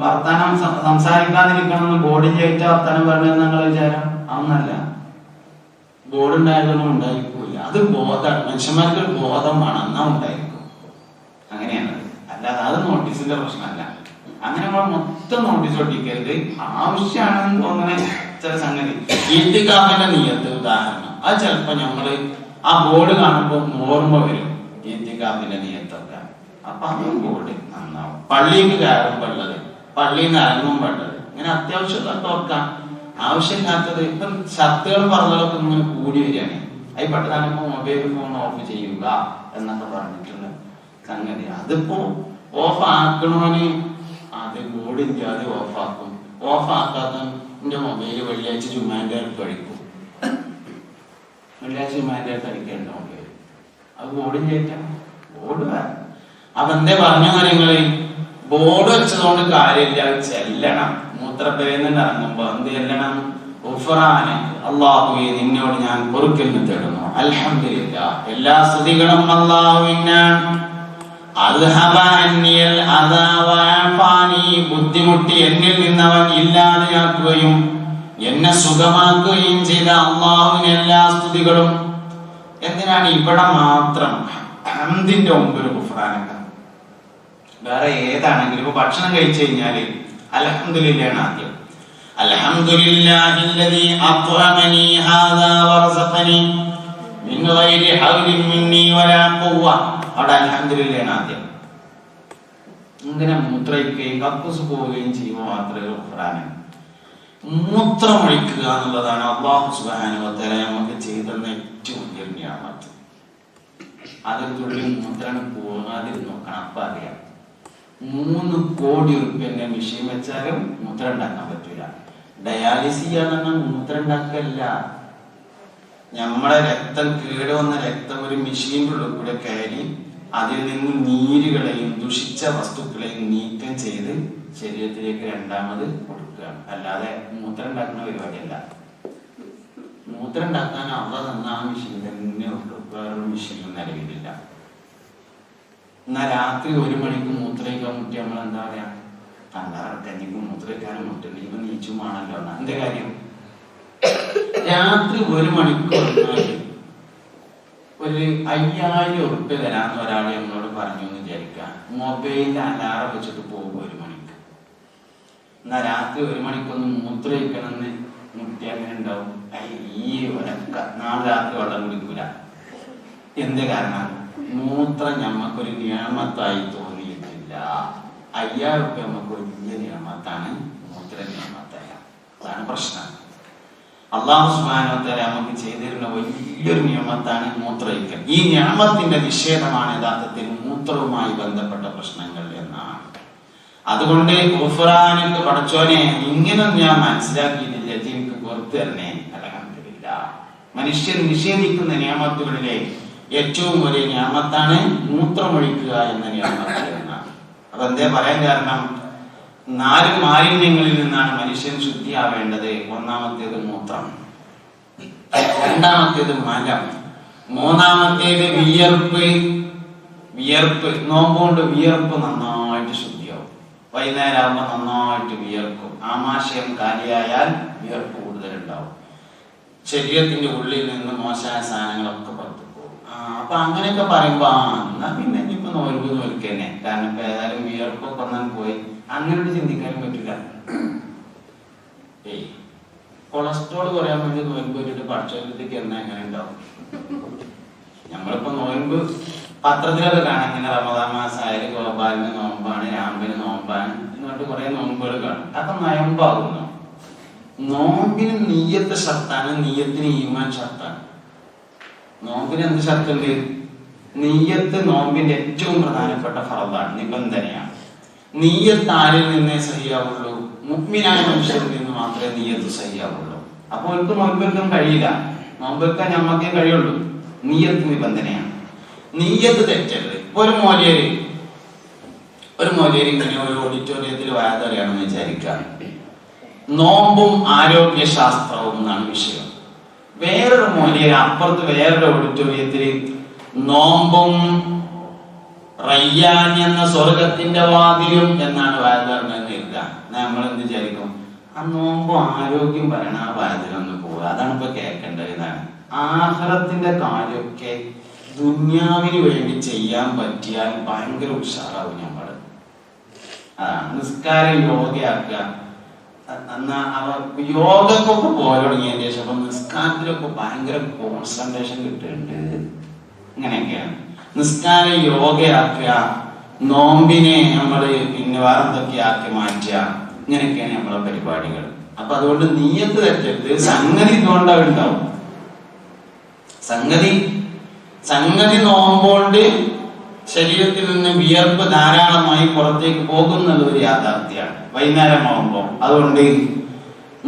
വർത്താനം സംസാരിക്കാതിരിക്കണമെന്ന് ബോർഡിൽ ചെയ്തിട്ട് വർത്താനം പറഞ്ഞത് നിങ്ങൾ വിചാരം അതൊന്നല്ല. ബോർഡ് ഉണ്ടായതൊന്നും ഉണ്ടായിരിക്കില്ല. അത് ബോധമാണ്, മനുഷ്യന്മാർക്ക് ഒരു ബോധം വേണം, എന്നാ ഉണ്ടായിരിക്കും. അങ്ങനെയാണ്, അല്ലാതെ അത് നോട്ടീസിന്റെ പ്രശ്നമല്ല. അങ്ങനെ നമ്മൾ മൊത്തം നോട്ടീസ് ഒട്ടിക്കരുത്. ആവശ്യമാണെന്ന് തോന്നുന്ന ചില സംഗതി ഈത്തിക്കാഫിന്റെ നിയത്ത് ഉദാഹരണം, അത് ചിലപ്പോ നമ്മള് ആ ബോർഡ് കാണുമ്പോൾ ഓർമ്മ വരും ഈത്തിക്കാഫിന്റെ നിയത്തൊക്കെ. അപ്പൊ അതും ബോർഡ് നന്നാവും. പള്ളിക്ക് കയറുമ്പോ ഉള്ളത്, പള്ളിയിൽ നിന്ന് ഇറങ്ങുമ്പോ ഉള്ളത്, ഇങ്ങനെ അത്യാവശ്യമൊക്കെ ഓർക്കാം. ആവശ്യമില്ലാത്തത് ഇപ്പം ഷർട്ടുകൾ പറഞ്ഞതൊക്കെ ഇങ്ങനെ കൂടി വരികയാണ്. അതിൽ പെട്ടെന്ന് മൊബൈൽ ഫോൺ ഓഫ് ചെയ്യുക എന്നൊക്കെ പറഞ്ഞിട്ടുള്ള സംഗതി. അതിപ്പോ ഓഫ് ആക്കണോന് അത് ബോർഡ് ഇല്ലാതെ ഓഫാക്കും. ഓഫാക്കാത്ത എന്റെ മൊബൈല് വെള്ളിയാഴ്ച ജുമാന്റെ അടുത്ത് അടിക്കും. വെള്ളിയാഴ്ച ജുമാന്റെ അടുത്ത് അടിക്കേണ്ട മൊബൈൽ അത് ബോർഡിൽ കയറ്റാം. ബോർഡ് വേണം. അപ്പൊ എന്തേ പറഞ്ഞ കാര്യങ്ങള് ബോർഡ് വെച്ചതുകൊണ്ട് കാര്യമില്ല, ചെല്ലണം. മൂത്രപ്പേന്ന് ഇറങ്ങുമ്പോ എന്ത് ചെല്ലണം? അല്ലാഹുവേ നിന്നോട് ഞാൻ പൊറുക്കലിനെ തേടുന്നു, അൽഹംദുലില്ലാ എല്ലാ സ്തുതികളും അല്ലാഹുവിനാണ്. ബുദ്ധിമുട്ടി എന്നിൽ നിന്നവൻ ഇല്ലാതെയാക്കുകയും എന്നെ സുഖമാക്കുകയും ചെയ്ത അല്ലാഹുവിന് എല്ലാ സ്തുതികളും. എന്തിനാണ് ഇവിടെ മാത്രം ഹംദിന്റെ മുമ്പിൽ ഗുഫ്രാനക? വേറെ ഏതാണെങ്കിലും ഇപ്പൊ ഭക്ഷണം കഴിച്ചു കഴിഞ്ഞാല് അൽഹംദുലില്ലാഹ് ആദ്യം. അൽഹംദുലില്ലാഹില്ലദീ അത്അമനി ഹാദാ വറസഖനി മിൻ ഗൈരി ഹൗലിൻ മിന്നി വലാ ഖുവ്വ. അവിടെ അൽഹംദുലില്ലാഹ് ആദ്യം. ഇങ്ങനെ മൂത്രയിക്കുകയും കക്കൂസ് പോവുകയും ചെയ്യുമ്പോൾ മാത്രമേ ഗുഫ്രാനക. മൂത്രമൊഴിക്കുക എന്നുള്ളതാണ് അല്ലാഹു സുബ്ഹാനഹു വ തആല നമുക്ക് ചെയ്തെന്ന ഏറ്റവും വലിയ നിഅമത്ത്. അതൊരു തുള്ളി മൂത്രം പോകാതിരുന്ന് നോക്കണം. അപ്പൊ അറിയാം 3 കോടി റുപ്യന്റെ മെഷീൻ വെച്ചാലും മൂത്രം ഉണ്ടാക്കാൻ പറ്റൂല. ഡയാലിസിസ് ചെയ്യാൻ മൂത്രം ഉണ്ടാക്കല്ല. നമ്മളെ രക്തം കേടുവന്ന രക്തം ഒരു മെഷീൻ്റെ ഉള്ളിൽ കൂടെ കയറി അതിൽ നിന്ന് നീരുകളെയും ദുഷിച്ച വസ്തുക്കളെയും നീക്കം ചെയ്ത് ശരീരത്തിലേക്ക് രണ്ടാമത് കൊടുക്കുകയാണ്. അല്ലാതെ മൂത്രം ഉണ്ടാക്കുന്ന പരിപാടിയല്ല. മൂത്രം ഉണ്ടാക്കാൻ അള്ളാഹ് തന്ന ആ മെഷീൻ തന്നെ ഉള്ളൂ, വേറൊരു മെഷീനും നിലവിലില്ല. എന്നാൽ രാത്രി 1 മണിക്ക് മൂത്രയിക്കാൻ മുട്ടി നമ്മൾ എന്താ പറയാ, കഞ്ഞിക്ക് മൂത്രയിക്കാനും മുട്ടുണ്ട്, ഇവ നീച്ചുമാണല്ലോ. എന്റെ കാര്യം രാത്രി 1 മണിക്ക് ഒരു 5000 ഉറുപ്പ്യ തരാന്ന് ഒരാൾ നമ്മളോട് പറഞ്ഞു എന്ന് വിചാരിക്കുക. മൊബൈലിൽ അലാറം വെച്ചിട്ട് പോകും 1 മണിക്ക്. എന്നാ രാത്രി 1 മണിക്കൊന്ന് മൂത്രയിക്കണമെന്ന് മുട്ടി അങ്ങനെ ഉണ്ടാവും. ഈ ഒരക്ക നാളെ രാത്രി വെള്ളം കുടിക്കൂല. എന്ത് കാരണം? മൂത്രം ഞമ്മക്കൊരു നിയമത്തായി തോന്നിയിട്ടില്ല. 5000 ഉറുപ്പ്യ നമുക്ക് വലിയ നിയമത്താണ് മൂത്രം. മൂത്ര നിയമത്തല്ല. അതാണ് പ്രശ്നം. അല്ലാഹു സുബ്ഹാനഹു വ തആല നമുക്ക് ചെയ്തിരുന്ന വലിയൊരു നിയമത്താണ് മൂത്രയിക്കൽ. ഈ നിയമത്തിന്റെ നിഷേധമാണ് യഥാർത്ഥത്തിൽ മൂത്രവുമായി ബന്ധപ്പെട്ട പ്രശ്നങ്ങൾ എന്നാണ്. അതുകൊണ്ട് ഖുർആനിൽ പടച്ചോനെ ഇങ്ങനെ ഞാൻ മനസ്സിലാക്കിയിട്ടില്ല, എനിക്ക് പുറത്തു തരണേ. അൽഹംദുലില്ലാ. മനുഷ്യൻ നിഷേധിക്കുന്ന നിയമത്തുകളിലെ ഏറ്റവും വലിയ നിയമത്താണ് മൂത്രമൊഴിക്കുക എന്ന നിയമത്ത് എന്നാണ്. അപ്പൊ എന്തേ പറയാൻ കാരണം, 4 മാലിന്യങ്ങളിൽ നിന്നാണ് മനുഷ്യൻ ശുദ്ധിയാവേണ്ടത്. ഒന്നാമത്തേത് മൂത്രം, രണ്ടാമത്തേത് മലം, മൂന്നാമത്തേത് വിയർപ്പ്. നോമ്പുകൊണ്ട് വിയർപ്പ് നന്നായിട്ട് ശുദ്ധിയാവും. വൈകുന്നേരം ആകുമ്പോൾ നന്നായിട്ട് വിയർക്കും. ആമാശയം കാലിയായാൽ വിയർപ്പ് കൂടുതലുണ്ടാവും. ശരീരത്തിന്റെ ഉള്ളിൽ നിന്ന് മോശമായ സാധനങ്ങളൊക്കെ പുറത്തു പോകും. അപ്പൊ അങ്ങനെയൊക്കെ പറയുമ്പോ എന്നാ പിന്നെ ഇനിയിപ്പോ നോൽപ്പ് നോൽക്കന്നെ. കാരണം ഇപ്പൊ ഏതായാലും വിയർപ്പൊക്കെ ഒന്നും പോയി അങ്ങനോട്ട് ചിന്തിക്കാനും പറ്റില്ല. കൊളസ്ട്രോൾ കുറയാൻ വേണ്ടി നോയമ്പ് വെച്ചിട്ട് ഭക്ഷണത്തേക്ക് എന്നാ എങ്ങനെ ഉണ്ടാവും? നമ്മളിപ്പോ നോയമ്പ് പത്രത്തിലൊക്കെ കാണാം, ഇങ്ങനെ റമദാൻ മാസമായാലും ഗോപാലിന് നോമ്പാണ്, രാമ്പിന് നോമ്പാണ് എന്നിട്ട് കുറെ നോമ്പുകൾ കാണും. അപ്പൊ നയമ്പാകുന്നു. നോമ്പിന് നീയത്ത് ഷർത്താണ്, നീയത്തിന് ഈമാൻ ഷർത്താണ്. നോമ്പിന് എന്ത് ഷർത്തുണ്ട്? നീയത്ത് നോമ്പിന്റെ ഏറ്റവും പ്രധാനപ്പെട്ട ഫർദാണ്, നിബന്ധനയാണ്. നീയത്ത് ആരിൽ നിന്നേ സഹിയാവുള്ളൂ? മുഅ്മിനായ മനുഷ്യരിൽ നിന്ന് മാത്രമേ നീയത്ത് സഹിയാവുള്ളൂ. അപ്പൊ അവർക്ക് നോമ്പെടുക്കാൻ കഴിയില്ല. നോമ്പെടുക്കാൻ ഞമ്മക്കേ കഴിയുള്ളൂ. നീയത്ത് നിബന്ധനയാണ്. നീയത്ത് തെറ്റരുത്. ഒരു മോലിയര് ഇങ്ങനെ ഒരു ഓഡിറ്റോറിയത്തിൽ വായതറിയാണെന്ന് വിചാരിക്കുക. നോമ്പും ആരോഗ്യശാസ്ത്രവും എന്നാണ് വിഷയം. വേറൊരു മോലിയര് അപ്പുറത്ത് വേറൊരു ഓഡിറ്റോറിയത്തിൽ നോമ്പും റയ്യാൻ എന്ന സ്വർഗത്തിന്റെ വാതിലും എന്നാണ് വായതറിഞ്ഞെന്ന് എഴുതുക. നമ്മൾ എന്ത് വിചാരിക്കും? ആ നോമ്പും ആരോഗ്യം പറയണ ആ വായതിലൊന്ന് പോവുക. അതാണ് ഇപ്പൊ കേൾക്കേണ്ടത്. ഇതാണ് ആഖിറത്തിന്റെ കാര്യമൊക്കെ ദുന്യാവിന് വേണ്ടി ചെയ്യാൻ പറ്റിയാൽ ഭയങ്കര ഉഷാറാവും നമ്മള്. നിസ്കാരം യോഗയാക്കുക. എന്നാ യോഗക്കൊക്കെ പോയി തുടങ്ങിയതിന് ശേഷം അപ്പൊ നിസ്കാരത്തിലൊക്കെ ഭയങ്കര കോൺസെൻട്രേഷൻ കിട്ടുന്നുണ്ട്. ഇങ്ങനെയൊക്കെയാണ് നിസ്കാരം യോഗയാക്കുക. നോമ്പിനെ നമ്മള് പിന്നെ വേറെന്തൊക്കെ ആക്കി മാറ്റുക. ഇങ്ങനെയൊക്കെയാണ് നമ്മളെ പരിപാടികൾ. അപ്പൊ അതുകൊണ്ട് നീയത്ത് തെറ്റരുത്. സംഗതി ഇതുകൊണ്ടാണ് ഉണ്ടാവും. സംഗതി നോമ്പോണ്ട് ശരീരത്തിൽ നിന്ന് വിയർപ്പ് ധാരാളമായി പുറത്തേക്ക് പോകുന്നത് ഒരു യാഥാർത്ഥ്യമാണ് വൈകുന്നേരം ആവുമ്പോൾ. അതുകൊണ്ട്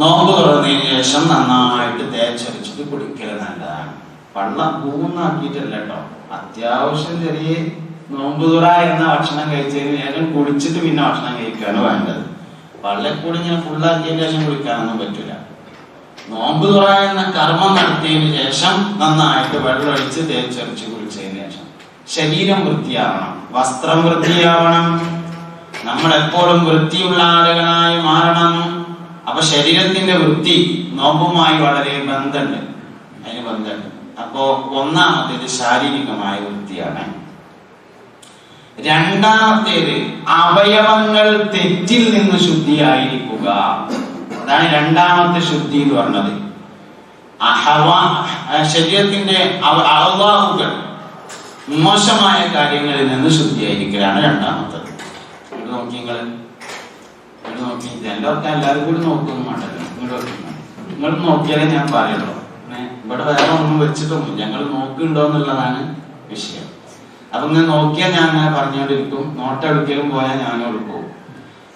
നോമ്പ് തുറന്നതിന് ശേഷം നന്നായിട്ട് തേച്ചരച്ചിട്ട് കുടിക്കൽ നല്ലതാണ്. വെള്ളം പൂന്നാക്കിയിട്ടല്ല കേട്ടോ. അത്യാവശ്യം ചെറിയ നോമ്പ് തുറ എന്ന ഭക്ഷണം കഴിച്ചതിന് ശേഷം കുടിച്ചിട്ട് പിന്നെ ഭക്ഷണം കഴിക്കുകയാണ് വേണ്ടത്. വള്ളക്കൂടി ഇങ്ങനെ ഫുള്ളാക്കിയതിന് ശേഷം കുടിക്കാനൊന്നും പറ്റില്ല. നോമ്പ് തുറ എന്ന കർമ്മം നടത്തിയതിന് ശേഷം നന്നായിട്ട് വെള്ളമൊഴിച്ച് തേച്ചരച്ച് കുളിച്ചതിന് ശേഷം ശരീരം വൃത്തിയാവണം, വസ്ത്രം വൃത്തിയാവണം. നമ്മൾ എപ്പോഴും വൃത്തിയുള്ള ആളുകളായി മാറണം. അപ്പൊ ശരീരത്തിന്റെ വൃത്തി നോമ്പുമായി വളരെ ബന്ധമുണ്ട്. അപ്പോ ഒന്നാമത്തേത് ശാരീരികമായ വൃത്തിയാണ്. രണ്ടാമത്തേത് അവയവങ്ങൾ തെറ്റിൽ നിന്ന് ശുദ്ധിയായിരിക്കുക. അതാണ് രണ്ടാമത്തെ ശുദ്ധി എന്ന് പറഞ്ഞത്. ശരീരത്തിന്റെ അവയവങ്ങൾ മോശമായ കാര്യങ്ങളിൽ നിന്ന് ശുദ്ധിയായിരിക്കലാണ് രണ്ടാമത്തത്. നോക്കി എല്ലാവരും കൂടി നോക്കൊന്നും വേണ്ടല്ലോ. നിങ്ങൾ നോക്കിയാലേ ഞാൻ പറയുള്ളൂ. ഇവിടെ വേറെ ഒന്നും വെച്ചിട്ടൊന്നും ഞങ്ങൾ നോക്കുന്നുണ്ടോ എന്നുള്ളതാണ് വിഷയം. അപ്പൊ ഇങ്ങനെ നോക്കിയാൽ ഞാൻ അങ്ങനെ പറഞ്ഞുകൊണ്ടിരിക്കും. നോട്ടെടുക്കലും പോയാൽ ഞാനും എടുക്കും.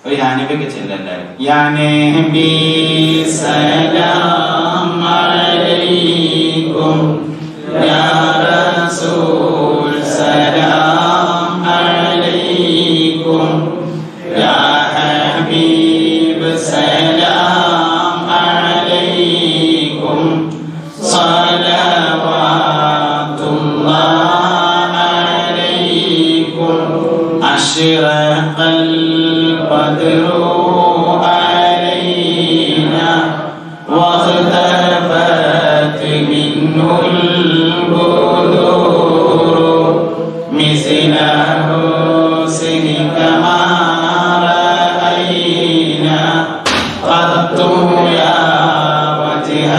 ഒരു യാനബിയൊക്കെ ചെല്ലല്ലാരും യാനബി സലാം അലൈക്കും യാ റസൂൽ സലാം അലൈക്കും യാ ഹബീബ് സലാം അലൈക്കും സലവാത്തുല്ലാഹ് അലൈക്കും അശ്റഖൽ ബദ്റു അലൈനാ വഖതഫത് മിൻഹുൽ ബുദൂർ മിസ്ല ഹുസ്നിക മാ റഅയ്നാ ഖത്തു യാ വജ്ഹ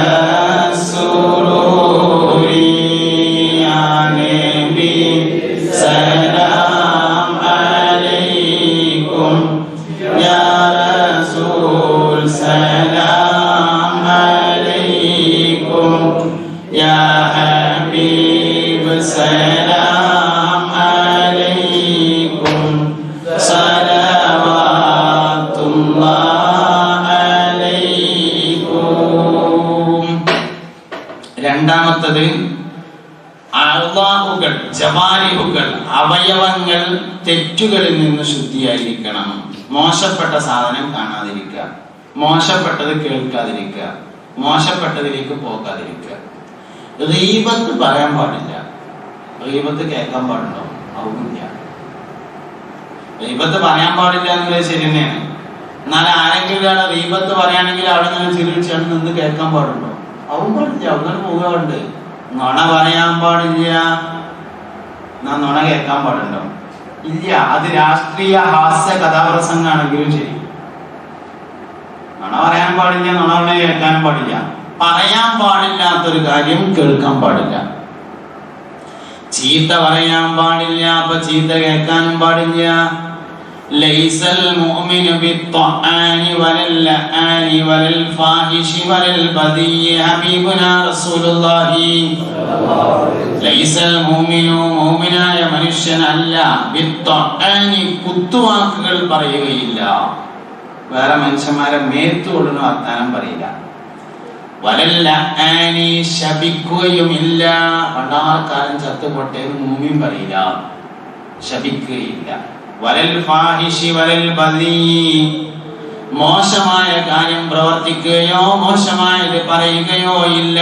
സുറൂരി യാ നബി സലാം അലൈക്കും യാ റസൂൽ ഹബീബ് സലാം അലൈക്കും സലവാത്തുല്ലാഹി അലൈക്കും. രണ്ടാമത്തത് അഅ്ളാഉകൾ, ജവാരിഹുകൾ, അവയവങ്ങൾ തെറ്റുകളിൽ നിന്ന് ശുദ്ധിയായിരിക്കണം. മോശപ്പെട്ട സാധനം കാണാതിരിക്കുക, മോശപ്പെട്ടത് കേൾക്കാതിരിക്കുക, മോശപ്പെട്ടതിലേക്ക് പോകാതിരിക്കുക. ഗീബത്ത് പറയാൻ പാടില്ല. ഗീബത്ത് കേൾക്കാൻ പാടുണ്ടോ? അതുമില്ല. ഗീബത്ത് പറയാൻ പാടില്ല എന്നുള്ളത് ശരി തന്നെയാണ്. എന്നാൽ ആരെങ്കിലും ഒരാളെ ഗീബത്ത് പറയുകയാണെങ്കിൽ അവിടെ നിന്ന് ചിരിച്ചാണ് നിന്ന് കേൾക്കാൻ പാടുണ്ടോ? അതും പാടില്ല. അവിടെ പോകാറുണ്ട്. നുണ പറയാൻ പാടില്ല. നുണ കേൾക്കാൻ പാടുണ്ടോ? ഇല്ല. അത് രാഷ്ട്രീയ ഹാസ്യ കഥാപ്രസംഗമാണെങ്കിലും ശരി, നുണ പറയാൻ പാടില്ല, നുണ കേൾക്കാനും പാടില്ല. പറയാൻ പാടില്ലാത്തൊരു കാര്യം കേൾക്കാൻ പാടില്ല. ചീത്ത പറയാൻ പാടില്ല, അപ്പൊ ചീത്ത കേൾക്കാനും പാടില്ല. ലൈസൽ മുഅ്മിനു ബിത്ത്ആനി വലൽ ലആനി വലൽ ഫാഹിശി വലൽ ബദിയ്യി ഹബീബുനാ റസൂലുള്ളാഹി ലൈസൽ മുഅ്മിനു, മുഅ്മിനായ മനുഷ്യനല്ല, ബിത്ത്ആനി, കുത്തുവാക്കുകൾ പറയുകയില്ല, വേറെ മനുഷ്യന്മാരെ മേത്തു കൊടുക്കുന്ന വർത്താനം പറയില്ല. വലൽ ലആനി, ശപിക്കുകയുമില്ല. പണ്ടാർക്കാലം ചത്തുപൊട്ടെ മുഅ്മിൻ പറയില്ല, ശപിക്കുകയില്ല. വലൽ ഫാഹിശി വലൽ ബദിയ്യി, മോശമായ കാര്യം പ്രവർത്തിക്കുകയോ മോശമായത് പറയുകയോ ഇല്ല.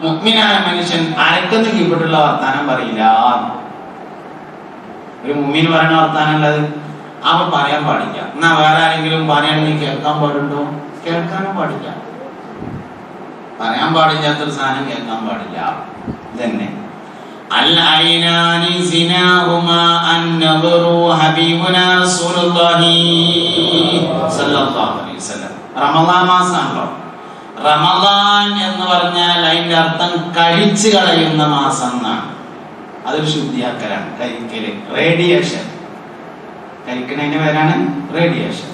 മുഅ്മിനായ മനുഷ്യൻ അരക്കുന്ന കീഴ്പ്പെട്ടുള്ള വർത്താനം പറയില്ല. ഒരു മുഅ്മിൻ പറയുന്ന വർത്താനം അല്ലത്, അപ്പൊ പറയാൻ പാടില്ല. എന്നാ വേറെ ആരെങ്കിലും പറയുകയാണെങ്കിൽ കേൾക്കാൻ പാടുണ്ടോ? കേൾക്കാനും പാടില്ല. പറയാൻ പാടില്ലാത്തൊരു സാധനം കേൾക്കാൻ പാടില്ല. ഇതന്നെ അൽ-ഐനാനി സിനാഹുമാ അൻ-നദറു ഹബീബുനാ റസൂലുള്ളാഹി സ്വല്ലല്ലാഹു അലൈഹി വസല്ലം. റമളാൻ മാസമാണല്ലോ. റമളാൻ എന്ന് പറഞ്ഞാൽ അതിന്റെ അർത്ഥം കഴിച്ചു കളയുന്ന മാസം എന്നാണ്. അതൊരു ശുദ്ധിയാക്കലാണ്. കരിക്കല്, റേഡിയേഷൻ. കരിക്കണതിന്റെ പേരാണ് റേഡിയേഷൻ.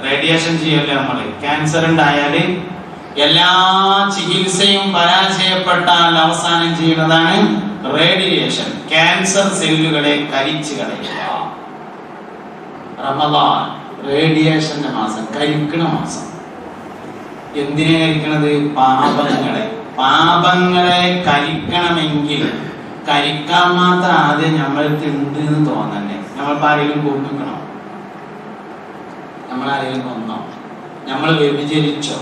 റേഡിയേഷൻ ചെയ്യല്ലേ നമ്മള്. ക്യാൻസർ ഉണ്ടായാല് എല്ലാ ചികിത്സയും പരാജയപ്പെട്ടാൽ അവസാനം ചെയ്യുന്നതാണ് റേഡിയേഷൻ. ക്യാൻസർ സെല്ലുകളെ കരിച്ചു കളയുക. റമളാൻ റേഡിയേഷന്റെ മാസം, കരിക്കണ മാസം. എന്തിനെ കരിക്കണത്? പാപങ്ങളെ കരിക്കണമെങ്കിൽ കരിക്കാൻ മാത്രം ആദ്യം നമ്മൾക്ക് ഉണ്ട് എന്ന് തോന്നണ്ടേ. നമ്മളിപ്പോ ആരെങ്കിലും കൊണ്ടിക്കണോ? നമ്മളാരെങ്കിലും കൊന്നോ? നമ്മൾ വ്യഭിചരിച്ചോ?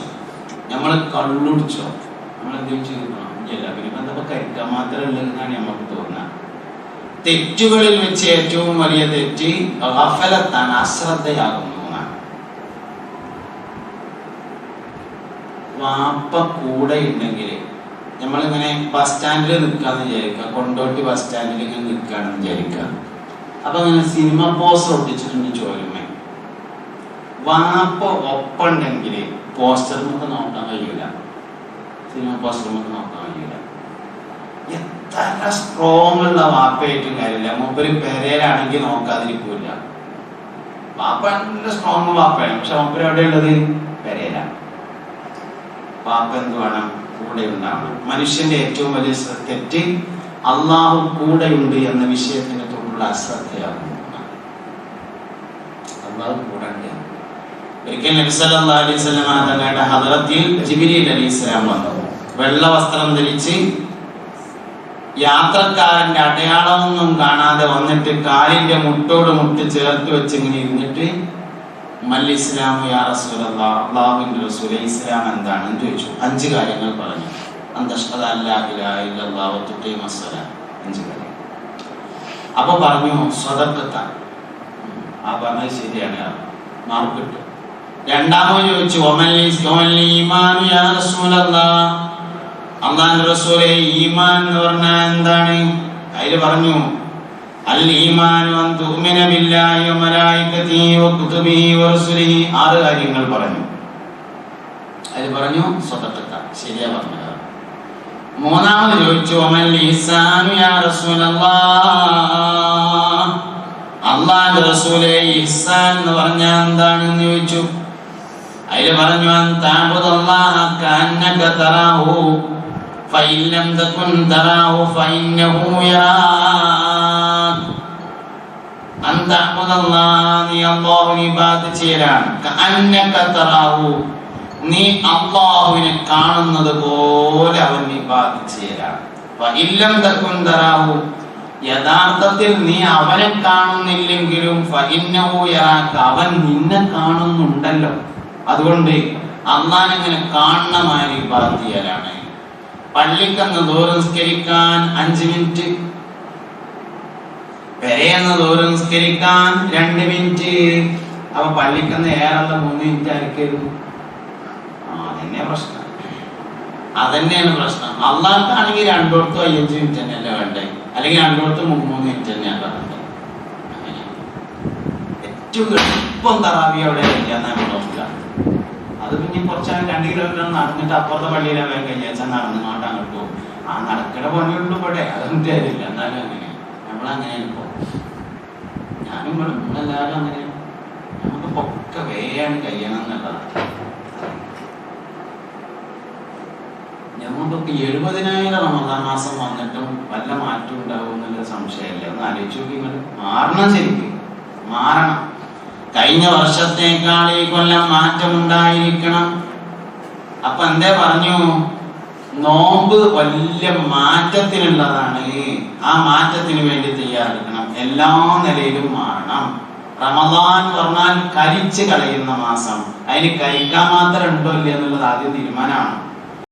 നമ്മൾ കള്ളുടിച്ചോ? നമ്മളെന്തെങ്കിലും ചെയ്തിട്ടോ? ഇല്ല. പിന്നെ എന്തൊക്കെ കരിക്കാൻ മാത്രമല്ല എന്നാണ് നമുക്ക് തോന്നുന്നത്. തെറ്റുകളിൽ വെച്ച് ഏറ്റവും വലിയ തെറ്റ് ഗഫലത്താണ്, അശ്രദ്ധയാകുന്നു. വാപ്പ കൂടെ ഉണ്ടെങ്കിൽ നമ്മളിങ്ങനെ ബസ് സ്റ്റാൻഡിൽ നിൽക്കാന്ന് വിചാരിക്കുക. കൊണ്ടോട്ടി ബസ് സ്റ്റാൻഡിൽ ഇങ്ങനെ നിൽക്കുകയാണെന്ന് വിചാരിക്കുക. അപ്പൊ ഇങ്ങനെ സിനിമ പോസ്റ്റർ ഒട്ടിച്ചിട്ടുണ്ട് ചോരുമേ. വാപ്പ ഒപ്പുണ്ടെങ്കിൽ പോസ്റ്റർ നമുക്ക് നോക്കാൻ കഴിയൂല. സിനിമ പോസ്റ്റർ നമുക്ക് നോക്കാൻ കഴിയൂല. എത്ര സ്ട്രോങ് ഉള്ള വാപ്പയായിട്ടും കാര്യമില്ല. മൂപ്പര് പെരയിലാണെങ്കിൽ നോക്കാതിരിക്കൂല. വാപ്പ നല്ല സ്ട്രോങ് വാപ്പയാണ്. പക്ഷെ മൂപ്പര് എവിടെയുള്ളത്? പെരയിലാണ്. വാപ്പ എന്ത് വേണം? കൂടെ ഉണ്ടാവണം. മനുഷ്യന്റെ ഏറ്റവും വലിയ തെറ്റ് അള്ളാഹു കൂടെയുണ്ട് എന്ന വിഷയത്തിനെ തൊട്ടുള്ള അശ്രദ്ധയാകുന്നു. അള്ളാഹു കൂടെ ഉണ്ട്. ഒരിക്കൽ നബി സല്ലല്ലാഹു അലൈഹി വസല്ലം തങ്ങളുടെ ഹദ്റത്തിൽ ജിബ്രീൽ അലൈഹിസ്സലാം വന്നു. വെള്ള വസ്ത്രം ധരിച്ച് യാത്രക്കാരന്റെ അടയാളമൊന്നും കാണാതെ വന്നിട്ട് കാലിന്റെ മുട്ടോട് മുട്ട് ചേർത്ത് വെച്ച് ഇങ്ങനെ ഇരുന്നിട്ട് മൽ ഇസ്ലാമു യാ റസൂലല്ലാഹ്, അല്ലാഹുവിന്റെ റസൂലേ ഇസ്ലാം എന്താണെന്ന് ചോദിച്ചു. 5 കാര്യങ്ങൾ പറഞ്ഞു. അൻതഷ്ഹദ അല്ലാ ഇലാഹ ഇല്ലല്ലാഹു വ തുഖീമസ് സ്വലാത്ത്. 5 കാര്യം. അപ്പൊ പറഞ്ഞു സ്വദഖത. ആ പറഞ്ഞത് ശരിയാണ്, മാർക്ക് കിട്ടും. രണ്ടാമത് ചോദിച്ചു വമൽ ഈമാനു യാ റസൂലല്ലാഹ്, അല്ലാഹുവിന്റെ റസൂലേ ഈമാൻ എന്ന് പറഞ്ഞാൽ എന്താണ്? അതിൽ പറഞ്ഞു അൽ ഈമാനു അൻ തുഅ്മിന ബില്ലാഹി വ മലായികതിഹി വ കുതുബിഹി വ റസുലിഹി. 6 കാര്യങ്ങൾ പറഞ്ഞു. അതിൽ പറഞ്ഞു സ്വദഖത, ശരിയാ പറഞ്ഞത്. മൂന്നാമത് ചോദിച്ചു വമൽ ഇഹ്സാനു യാ റസൂലല്ലാഹ്, അല്ലാഹുവിന്റെ റസൂലേ ഇഹ്സാൻ എന്ന് പറഞ്ഞാൽ എന്താണെന്ന് ചോദിച്ചു. അതിൽ പറഞ്ഞു അൻ തഅബുദല്ലാഹ കഅന്നക തറാഹു فإن لم تكن تراه فإنه يراك أن تعبد الله നീ അല്ലാഹുവിനെ ഇബാദത്ത് ചെയ്യലാണ് കഅന്നക തറാഹു നീ അല്ലാഹുവിനെ കാണുന്നത് പോലെ അവനെ ഇബാദത്ത് ചെയ്യലാണ് ഫഇൻ ലം തകുൻ തറാഹു യഥാർത്ഥത്തിൽ നീ അവനെ കാണുന്നില്ലെങ്കിലും ഫഇന്നഹു യറാക അവൻ നിന്നെ കാണുന്നുണ്ടല്ലോ. അതുകൊണ്ട് അല്ലാഹുവിനെ ഇങ്ങനെ കാണുന്ന മാതിരി ഇബാദത്ത് ചെയ്യലാണ്. പള്ളിക്കന്ന് ദൂരം നിസ്കരിക്കാൻ 5 മിനിറ്റ്, പെരയെന്ന് ദൂരം നിസ്കരിക്കാൻ 2 മിനിറ്റ്. അപ്പൊ പള്ളിക്കന്ന് ഏറെയുള്ള 3 മിനിറ്റ് ആയിരിക്കും. അതന്നെ പ്രശ്നം, അതന്നെയാണ് പ്രശ്നം. അള്ളാഹ്ക്കാണെങ്കിൽ 2 5 മിനിറ്റ് തന്നെയല്ലേ വേണ്ടേ, അല്ലെങ്കിൽ 2 3 മിനിറ്റ് തന്നെയാണ് വേണ്ടത്. അങ്ങനെ ഏറ്റവും എളുപ്പം തറാവി അവിടെ കഴിക്കാന്ന് നമ്മൾ നോക്കുക. അത് പിന്നെ കുറച്ച് 2 കിലോമീറ്റർ നടന്നിട്ട് അപ്പുറത്തെ പള്ളിയിലാവാൻ കഴിഞ്ഞാൽ നടന്നുകൊണ്ട് അങ്ങോട്ട് പോകും. ആ നടക്കണ പണിയുള്ളൂ ഇവിടെ, അതൊന്നും തരില്ല. എന്നാലും അങ്ങനെ നമ്മളങ്ങനെയാണ് ഇപ്പൊ. ഞാനും നമ്മളെല്ലാവരും അങ്ങനെയാണ്. നമുക്ക് പൊക്കെ വേഗം കഴിയണം എന്നുള്ളതാണ്. നമുക്കൊക്കെ 70,000 റമദാൻ മാസം വന്നിട്ടും വല്ല മാറ്റം ഉണ്ടാവും എന്നുള്ള സംശയമില്ല. ഒന്ന് ആലോചിച്ച് നോക്കി. നിങ്ങൾ മാറണം, ശരിക്കും മാറണം. കഴിഞ്ഞ വർഷത്തേക്കാൾ ഈ കൊല്ലം മാറ്റമുണ്ടായിരിക്കണം. അപ്പൊ എന്തേ പറഞ്ഞു? നോമ്പ് വലിയ മാറ്റത്തിനുള്ളതാണ്. ആ മാറ്റത്തിന് വേണ്ടി തയ്യാറെടുക്കണം. എല്ലാ നിലയിലും മാറണം. റമദാൻ പറഞ്ഞാൽ കരിച്ച് കളയുന്ന മാസം. അതിന് കഴിക്കാൻ മാത്രം ഉണ്ടോ ഇല്ല എന്നുള്ളത് ആദ്യം തീരുമാനമാണ്.